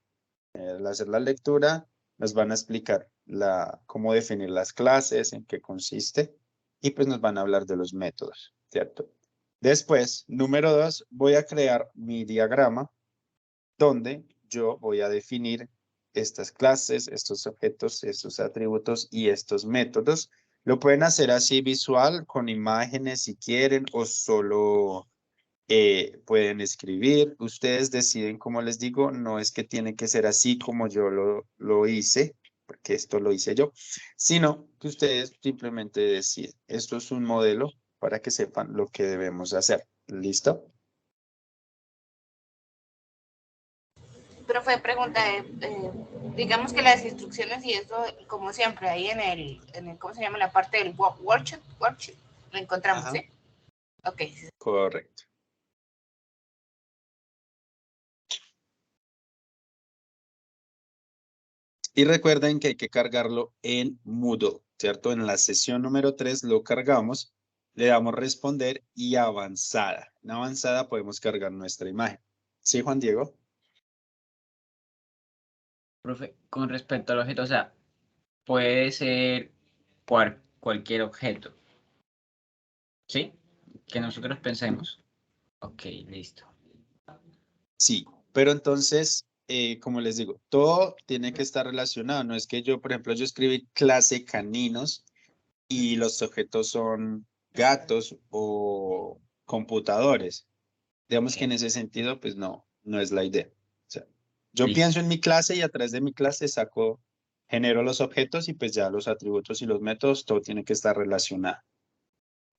Al hacer la lectura, nos van a explicar cómo definir las clases, en qué consiste, y pues nos van a hablar de los métodos, ¿cierto? Después, número dos, voy a crear mi diagrama donde yo voy a definir estas clases, estos objetos, estos atributos y estos métodos. Lo pueden hacer así visual, con imágenes si quieren, o solo pueden escribir. Ustedes deciden, como les digo, no es que tiene que ser así como yo lo hice, porque esto lo hice yo, sino que ustedes simplemente deciden. Esto es un modelo para que sepan lo que debemos hacer. ¿Listo?
Profe, pregunta, digamos que las instrucciones y eso, como siempre, ahí ¿cómo se llama? La parte del worksheet, lo encontramos,
Ajá.
¿sí? Ok.
Correcto. Y recuerden que hay que cargarlo en Moodle, ¿cierto? En la sesión número 3 lo cargamos, le damos responder y avanzada. En avanzada podemos cargar nuestra imagen. ¿Sí, Juan Diego?
Profe, con respecto al objeto, o sea, puede ser cualquier objeto, ¿sí? Que nosotros pensemos. Ok, listo.
Sí, pero entonces, como les digo, todo tiene que estar relacionado. No es que yo, por ejemplo, yo escribí clase caninos y los objetos son gatos o computadores. Digamos que en ese sentido, pues no es la idea. O sea, yo
Listo.
pienso en mi clase y a través de mi clase genero los objetos y pues ya los atributos y los métodos, todo tiene que estar relacionado.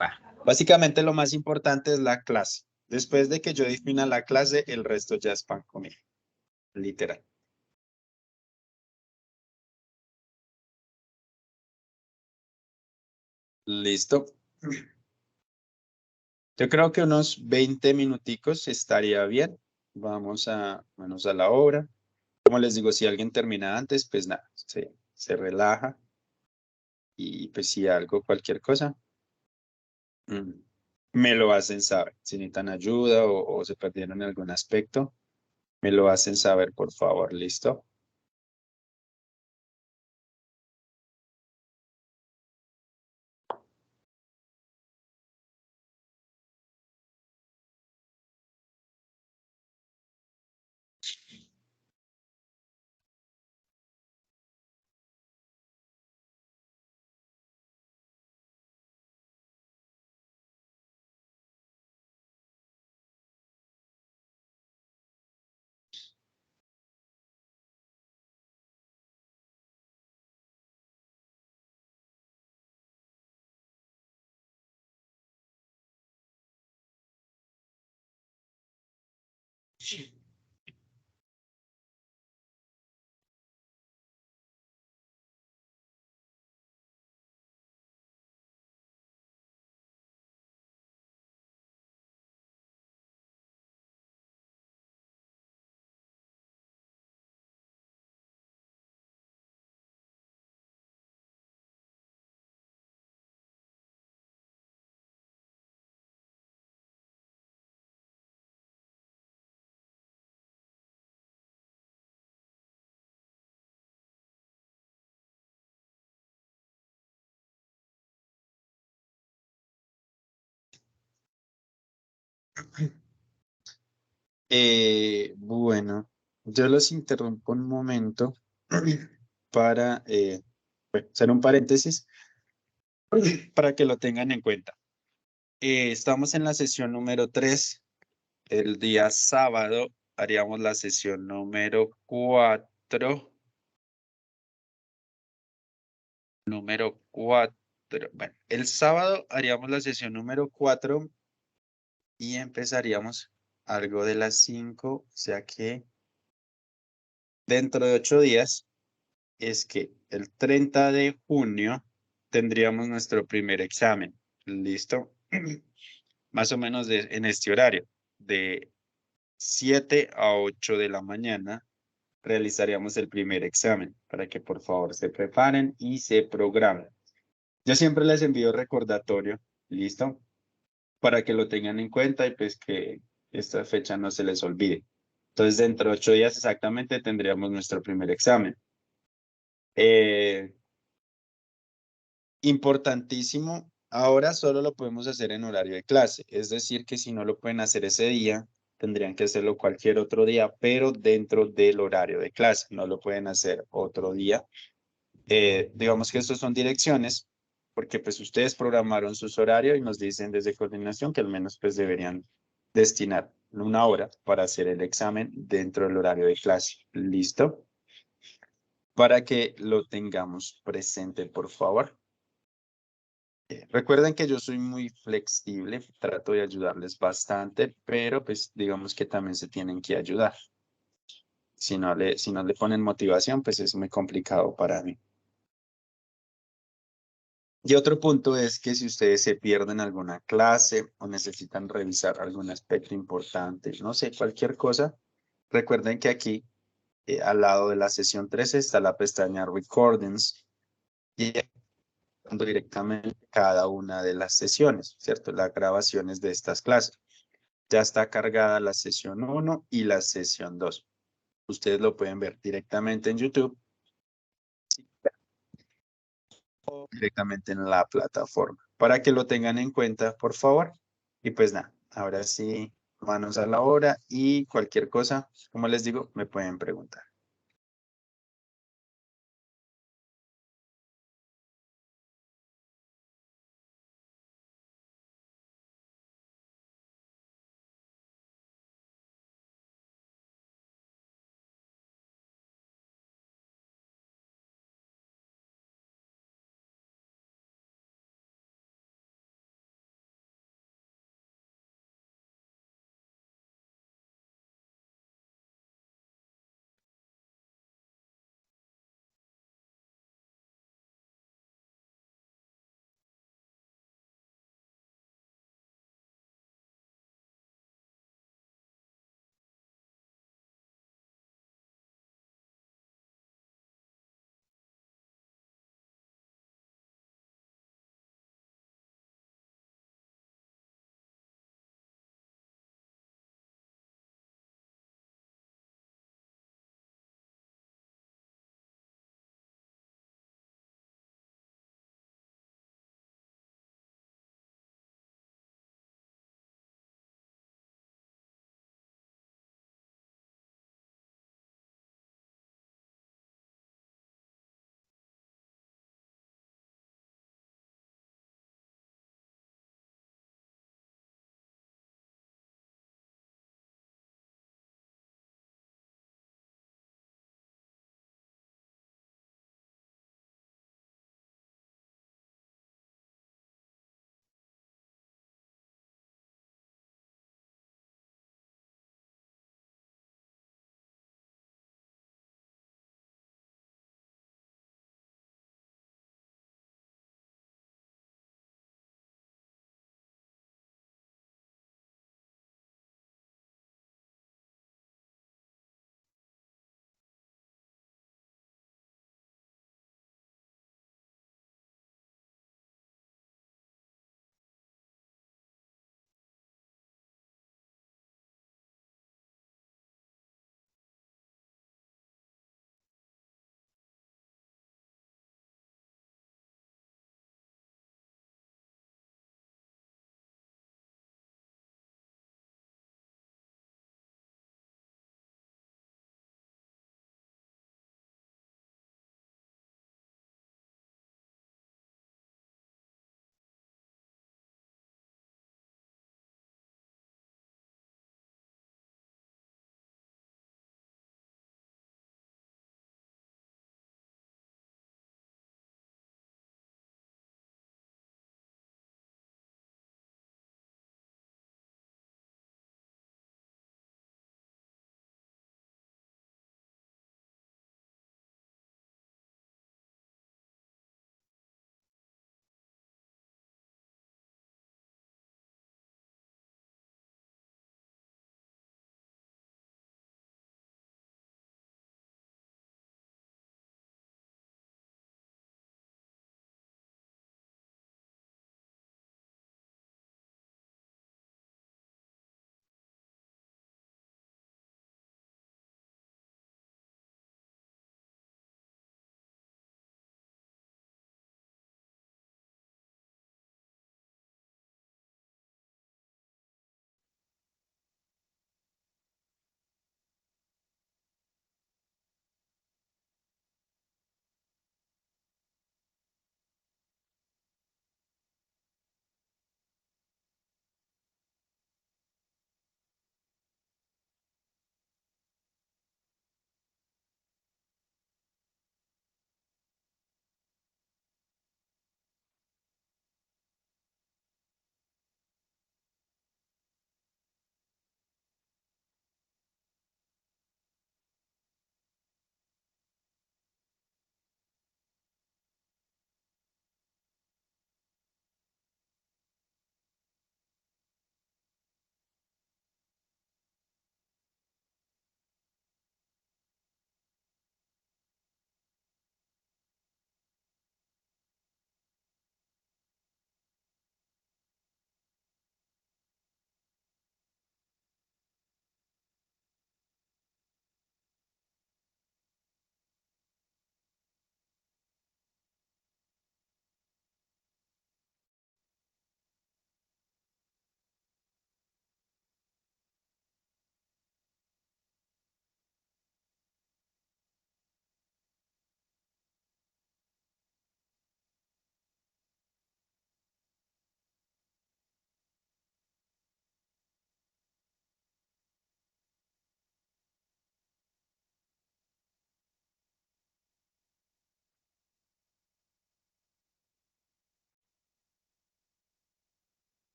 Va.
Básicamente lo más importante es la clase. Después de que yo defina la clase, el resto ya es pan comido, literal. Listo. Yo creo que unos 20 minuticos estaría bien. Vamos a manos a la obra. Como les digo, si alguien termina antes, pues nada, se relaja y pues si algo, cualquier cosa, mm, me lo hacen saber. Si necesitan ayuda o se perdieron en algún aspecto, me lo hacen saber, por favor. ¿Listo? Bueno, yo los interrumpo un momento para hacer un paréntesis para que lo tengan en cuenta. Estamos en la sesión número 3. El día sábado haríamos la sesión número 4. Número 4. Bueno, el sábado haríamos la sesión número 4 y empezaríamos algo de las 5, o sea que dentro de 8 días es que el 30 de junio tendríamos nuestro primer examen. ¿Listo? Más o menos en este horario, de 7 a 8 de la mañana realizaríamos el primer examen para que por favor se preparen y se programen. Yo siempre les envío recordatorio, ¿listo? Para que lo tengan en cuenta y pues que esta fecha no se les olvide. Entonces, dentro de 8 días exactamente tendríamos nuestro primer examen. Importantísimo, ahora solo lo podemos hacer en horario de clase, es decir, que si no lo pueden hacer ese día, tendrían que hacerlo cualquier otro día, pero dentro del horario de clase, no lo pueden hacer otro día. Digamos que estos son direcciones, porque pues ustedes programaron sus horarios y nos dicen desde coordinación que al menos pues deberían destinar 1 hora para hacer el examen dentro del horario de clase. ¿Listo? Para que lo tengamos presente, por favor. Recuerden que yo soy muy flexible, trato de ayudarles bastante, pero pues digamos que también se tienen que ayudar. Si no le ponen motivación, pues es muy complicado para mí. Y otro punto es que si ustedes se pierden alguna clase o necesitan revisar algún aspecto importante, no sé, cualquier cosa, recuerden que aquí al lado de la sesión 13 está la pestaña Recordings y directamente cada una de las sesiones, ¿cierto? Las grabaciones de estas clases. Ya está cargada la sesión 1 y la sesión 2. Ustedes lo pueden ver directamente en YouTube o directamente en la plataforma. Para que lo tengan en cuenta, por favor. Y pues nada, ahora sí, manos a la obra y cualquier cosa, como les digo, me pueden preguntar.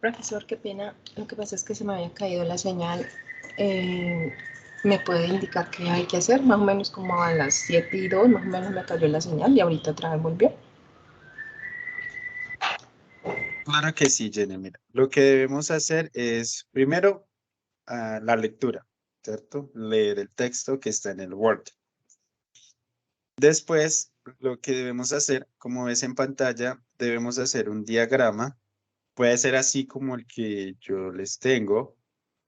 Profesor, qué pena. Lo que pasa es que se me había caído la señal. ¿Me puede indicar qué hay que hacer? Más o menos como a las 7:02, más o menos me cayó la señal y ahorita otra vez volvió.
Claro que sí, Jenny. Mira, lo que debemos hacer es, primero, la lectura, ¿cierto? Leer el texto que está en el Word. Después, lo que debemos hacer, como ves en pantalla, debemos hacer un diagrama. Puede ser así como el que yo les tengo,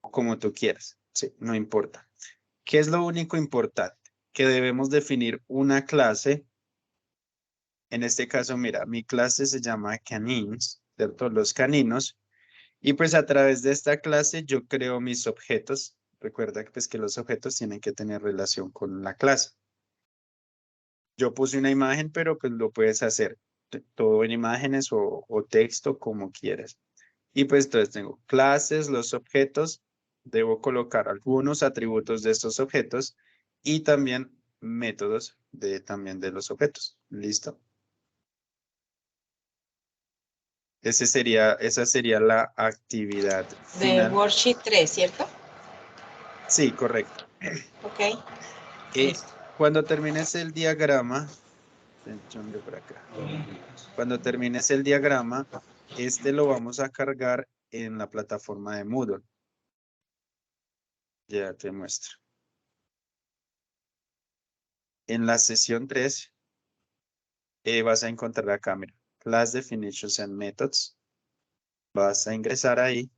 o como tú quieras, sí, no importa. ¿Qué es lo único importante? Que debemos definir una clase. En este caso, mira, mi clase se llama canines, ¿cierto? Los caninos. Y pues a través de esta clase yo creo mis objetos. Recuerda que, pues, que los objetos tienen que tener relación con la clase. Yo puse una imagen, pero pues lo puedes hacer todo en imágenes o texto como quieras. Y pues entonces tengo clases, los objetos. Debo colocar algunos atributos de estos objetos y también métodos también de los objetos. ¿Listo? Esa sería la actividad
De
final.
Worksheet 3, ¿cierto?
Sí, correcto.
Ok. Listo.
Cuando termines el diagrama, yo miro por acá. Cuando termines el diagrama, lo vamos a cargar en la plataforma de Moodle. Ya te muestro. En la sesión 3 vas a encontrar acá, mira, Class Definitions and Methods. Vas a ingresar ahí.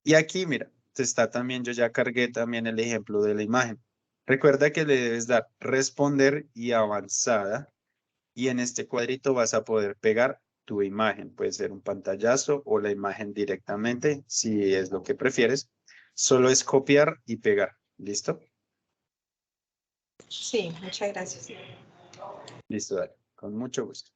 Y aquí, mira, está también, yo ya cargué también el ejemplo de la imagen. Recuerda que le debes dar responder y avanzada. Y en este cuadrito vas a poder pegar tu imagen. Puede ser un pantallazo o la imagen directamente, si es lo que prefieres. Solo es copiar y pegar. ¿Listo?
Sí, muchas gracias.
Listo, dale. Con mucho gusto.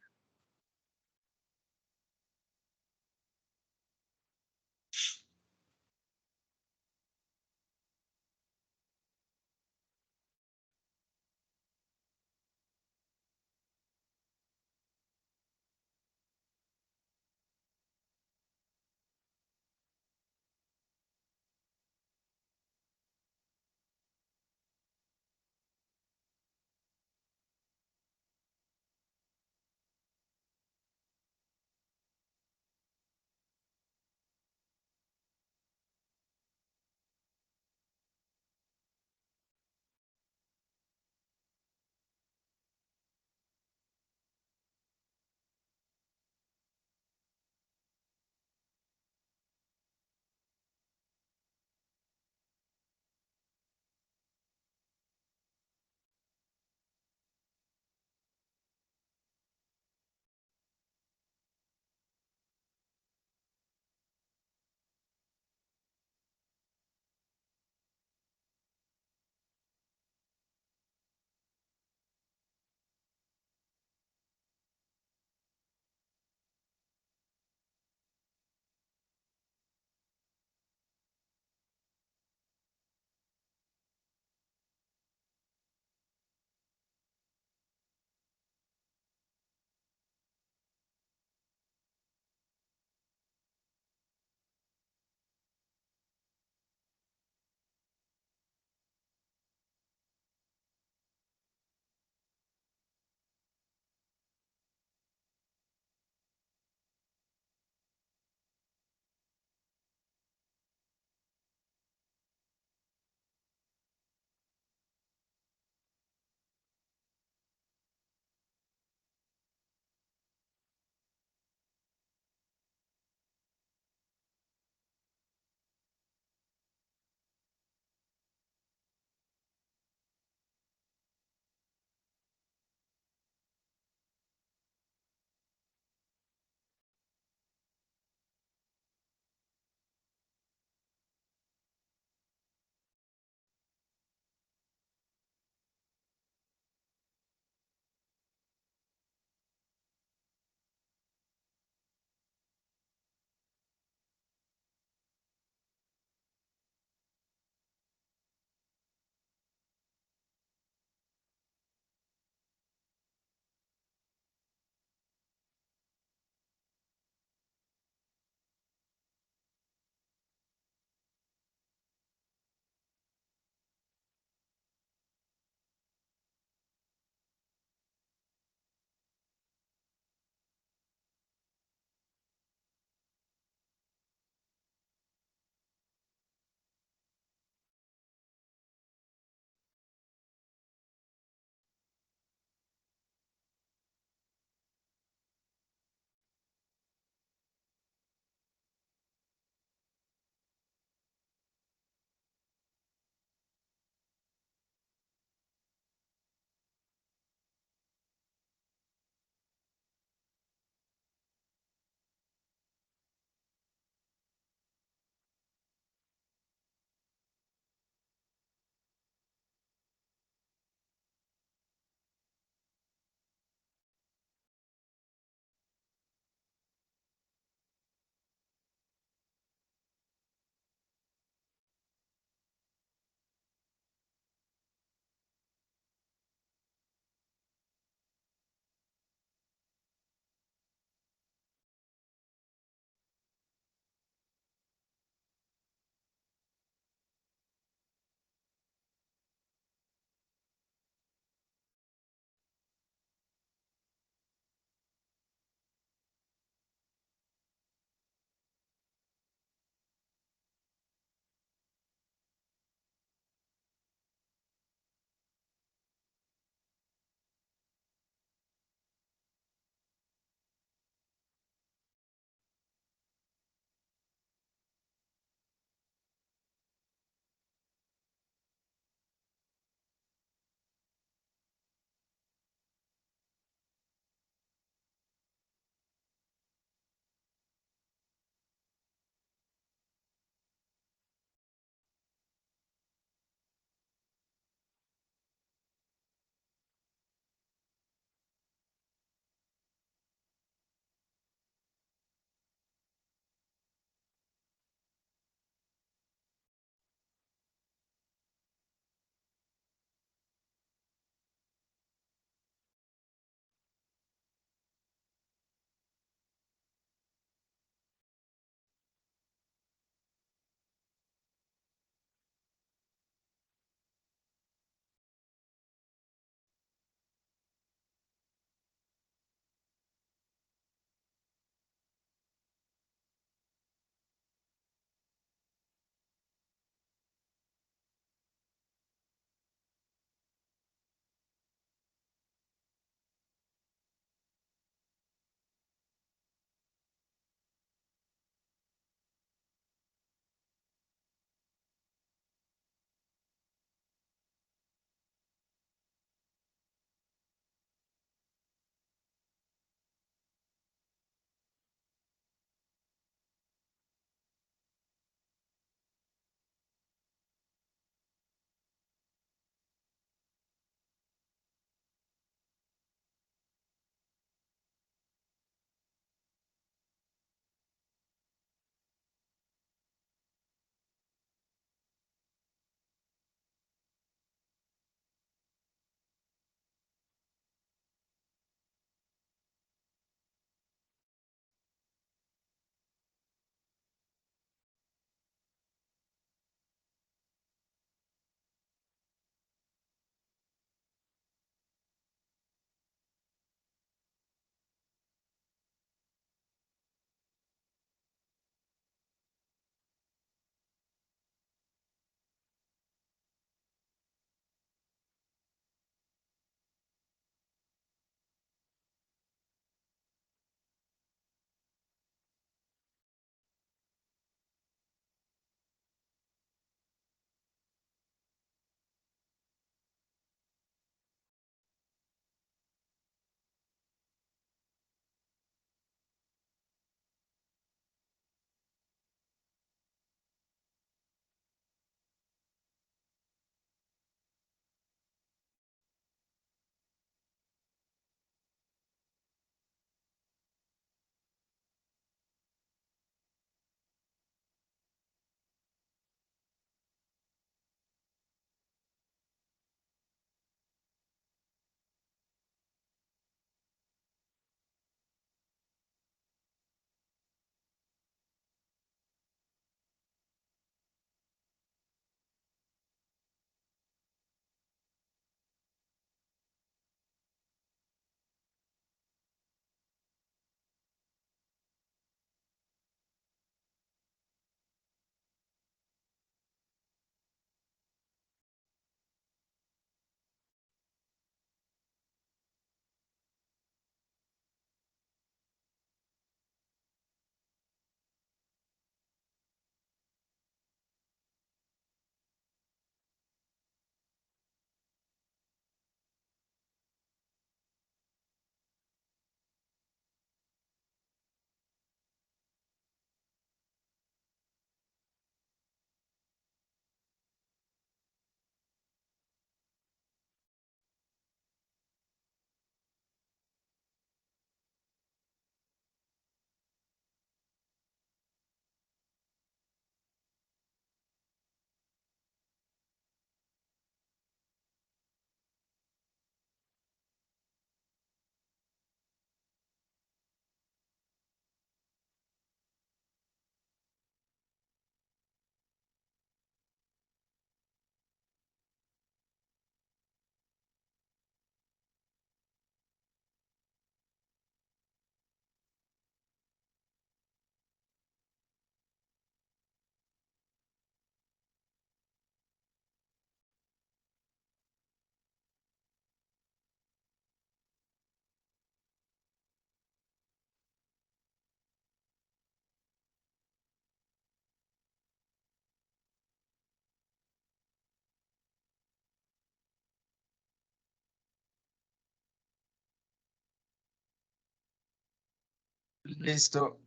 Listo.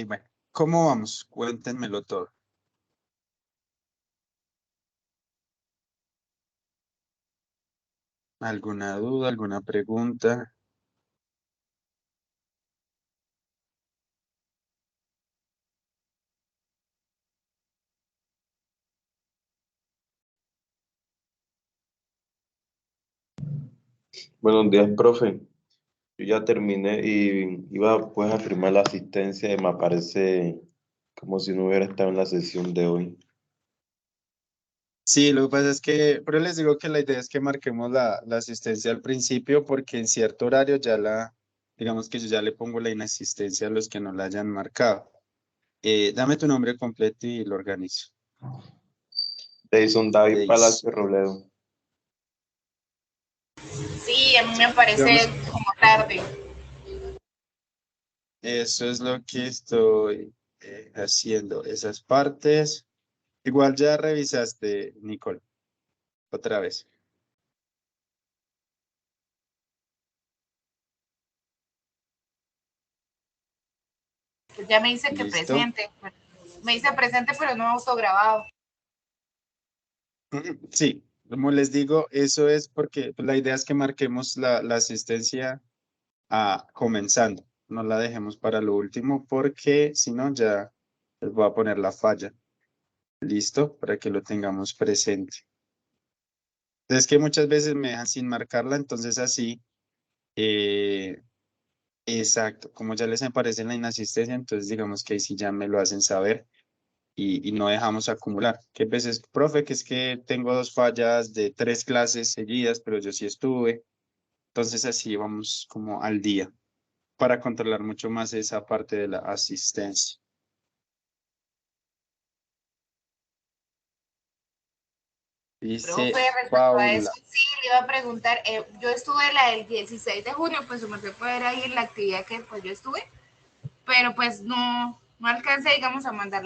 Bueno, ¿cómo vamos? Cuéntenmelo todo. ¿Alguna duda, alguna pregunta?
Buenos días, profe. Yo ya terminé y iba pues a firmar la asistencia y me aparece como si no hubiera estado en la sesión de hoy.
Sí, lo que pasa es que, pero les digo que la idea es que marquemos la asistencia al principio porque en cierto horario digamos que yo ya le pongo la inasistencia a los que no la hayan marcado. Dame tu nombre completo y lo organizo.
Jason David
Deis.
Palacio Robledo.
Sí, a mí me parece
Digamos,
como tarde.
eso es lo que estoy haciendo, esas partes. Igual ya revisaste, Nicole, otra vez.
Pues ya me dice que
¿Listo?
presente. Me dice presente, pero no autograbado.
Sí, como les digo, eso es porque la idea es que marquemos la asistencia comenzando. No la dejemos para lo último porque si no ya les voy a poner la falla. ¿Listo? Para que lo tengamos presente. Es que muchas veces me dejan sin marcarla, entonces así, eh, exacto, como ya les aparece en la inasistencia, entonces digamos que ahí sí ya me lo hacen saber y no dejamos acumular. Que veces, profe, que es que tengo 2 fallas de 3 clases seguidas, pero yo sí estuve. Entonces así vamos como al día para controlar mucho más esa parte de la asistencia. Dice
Profe, respecto a eso,
Paula.
sí, le iba a preguntar, yo estuve la del 16 de junio, pues su merced puede ver ahí en la actividad que pues yo estuve, pero pues no alcancé, digamos, a mandar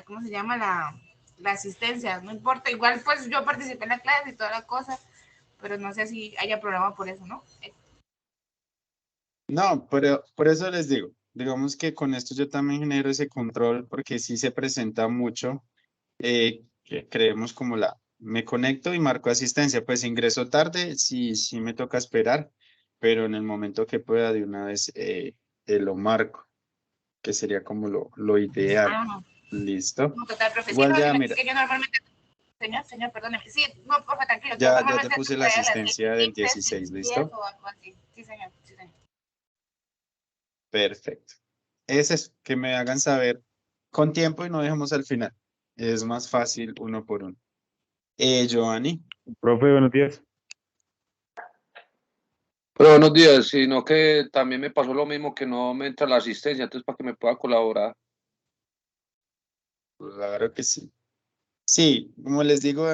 ¿cómo se llama? La asistencia, no importa, igual pues yo participé en la clase y toda la cosa, pero no sé si haya programa por eso, ¿no?
No, pero por eso les digo, digamos que con esto yo también genero ese control porque sí se presenta mucho, que creemos como me conecto y marco asistencia, pues ingreso tarde, sí me toca esperar, pero en el momento que pueda de una vez lo marco, que sería como lo ideal.
Ah, no,
¿Listo?
no total, profe, sí,
Igual
no,
ya,
es
mira,
que yo normalmente, señor, perdóneme, sí, no, profe, tranquilo, yo
ya te
normalmente
puse
entro
la
por ahí a las 10
asistencia
y
del
15,
16,
10
¿listo?
o algo así, sí, señor, sí, señor.
Perfecto. Es eso, que me hagan saber con tiempo y no dejemos al final. Es más fácil uno por uno. Giovanni,
Profe, buenos días.
Pero buenos días, sino que también me pasó lo mismo que no me entra la asistencia, entonces para que me pueda colaborar.
claro que sí. Sí, como les digo,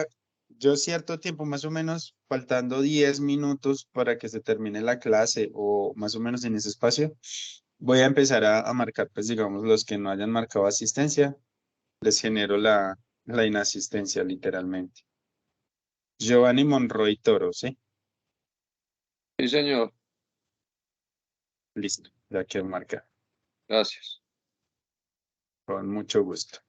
yo cierto tiempo, más o menos, faltando 10 minutos para que se termine la clase o más o menos en ese espacio, voy a empezar a marcar, pues digamos, los que no hayan marcado asistencia, les genero la inasistencia literalmente. Giovanni Monroy Toro, ¿sí?
Sí, señor,
Listo, ya quiero marcar,
gracias.
con mucho gusto.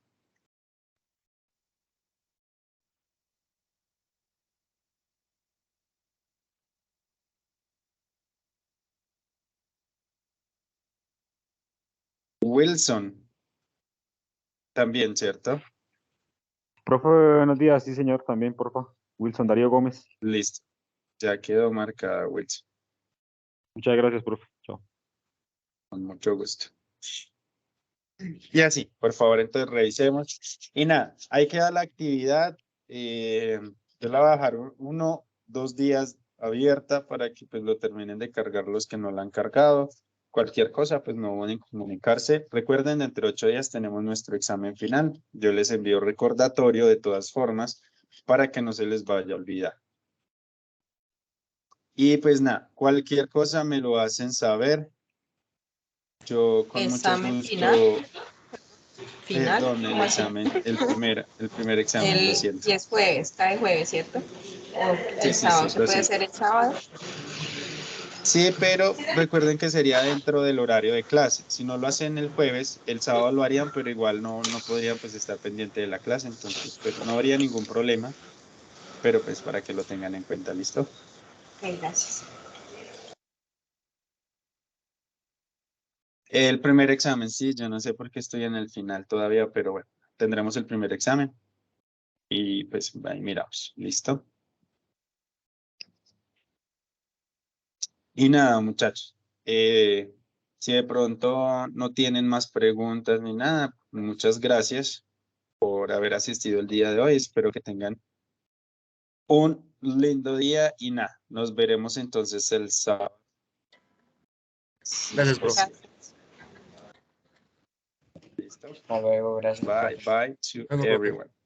Wilson, también, ¿cierto?
Profe, buenos días. Sí, señor, también, porfa. Wilson Darío Gómez.
Listo, ya quedó marcada Wilson,
Muchas gracias, profe. Chao.
con mucho gusto. Y así, por favor, entonces revisemos. Y nada, ahí queda la actividad. Yo la voy a dejar 1, 2 días abierta para que pues lo terminen de cargar los que no la han cargado. Cualquier cosa, pues no van a comunicarse. Recuerden, dentro de 8 días tenemos nuestro examen final. Yo les envío recordatorio de todas formas para que no se les vaya a olvidar. Y pues nada, cualquier cosa me lo hacen saber. Yo con mucho
Examen
gusto,
final,
perdón, el
¿cómo así?
examen, el primer examen, lo siento.
Y es jueves, cae jueves, ¿cierto? O
Sí,
el
sí,
sábado,
sí,
¿se
lo
puede
siento.
hacer el sábado?
Sí, pero recuerden que sería dentro del horario de clase. Si no lo hacen el jueves, el sábado lo harían, pero igual no podrían pues estar pendiente de la clase, entonces pues no habría ningún problema, pero pues para que lo tengan en cuenta, ¿listo?
Ok, gracias.
El primer examen, sí, yo no sé por qué estoy en el final todavía, pero bueno, tendremos el primer examen y pues ahí miramos, ¿listo? Y nada, muchachos, si de pronto no tienen más preguntas ni nada, muchas gracias por haber asistido el día de hoy. Espero que tengan un lindo día y nada, nos veremos entonces el sábado.
Gracias, profe.
¿Listo?
Hasta luego, gracias.
Bye,
profe.
bye to
Luego, profe.
everyone.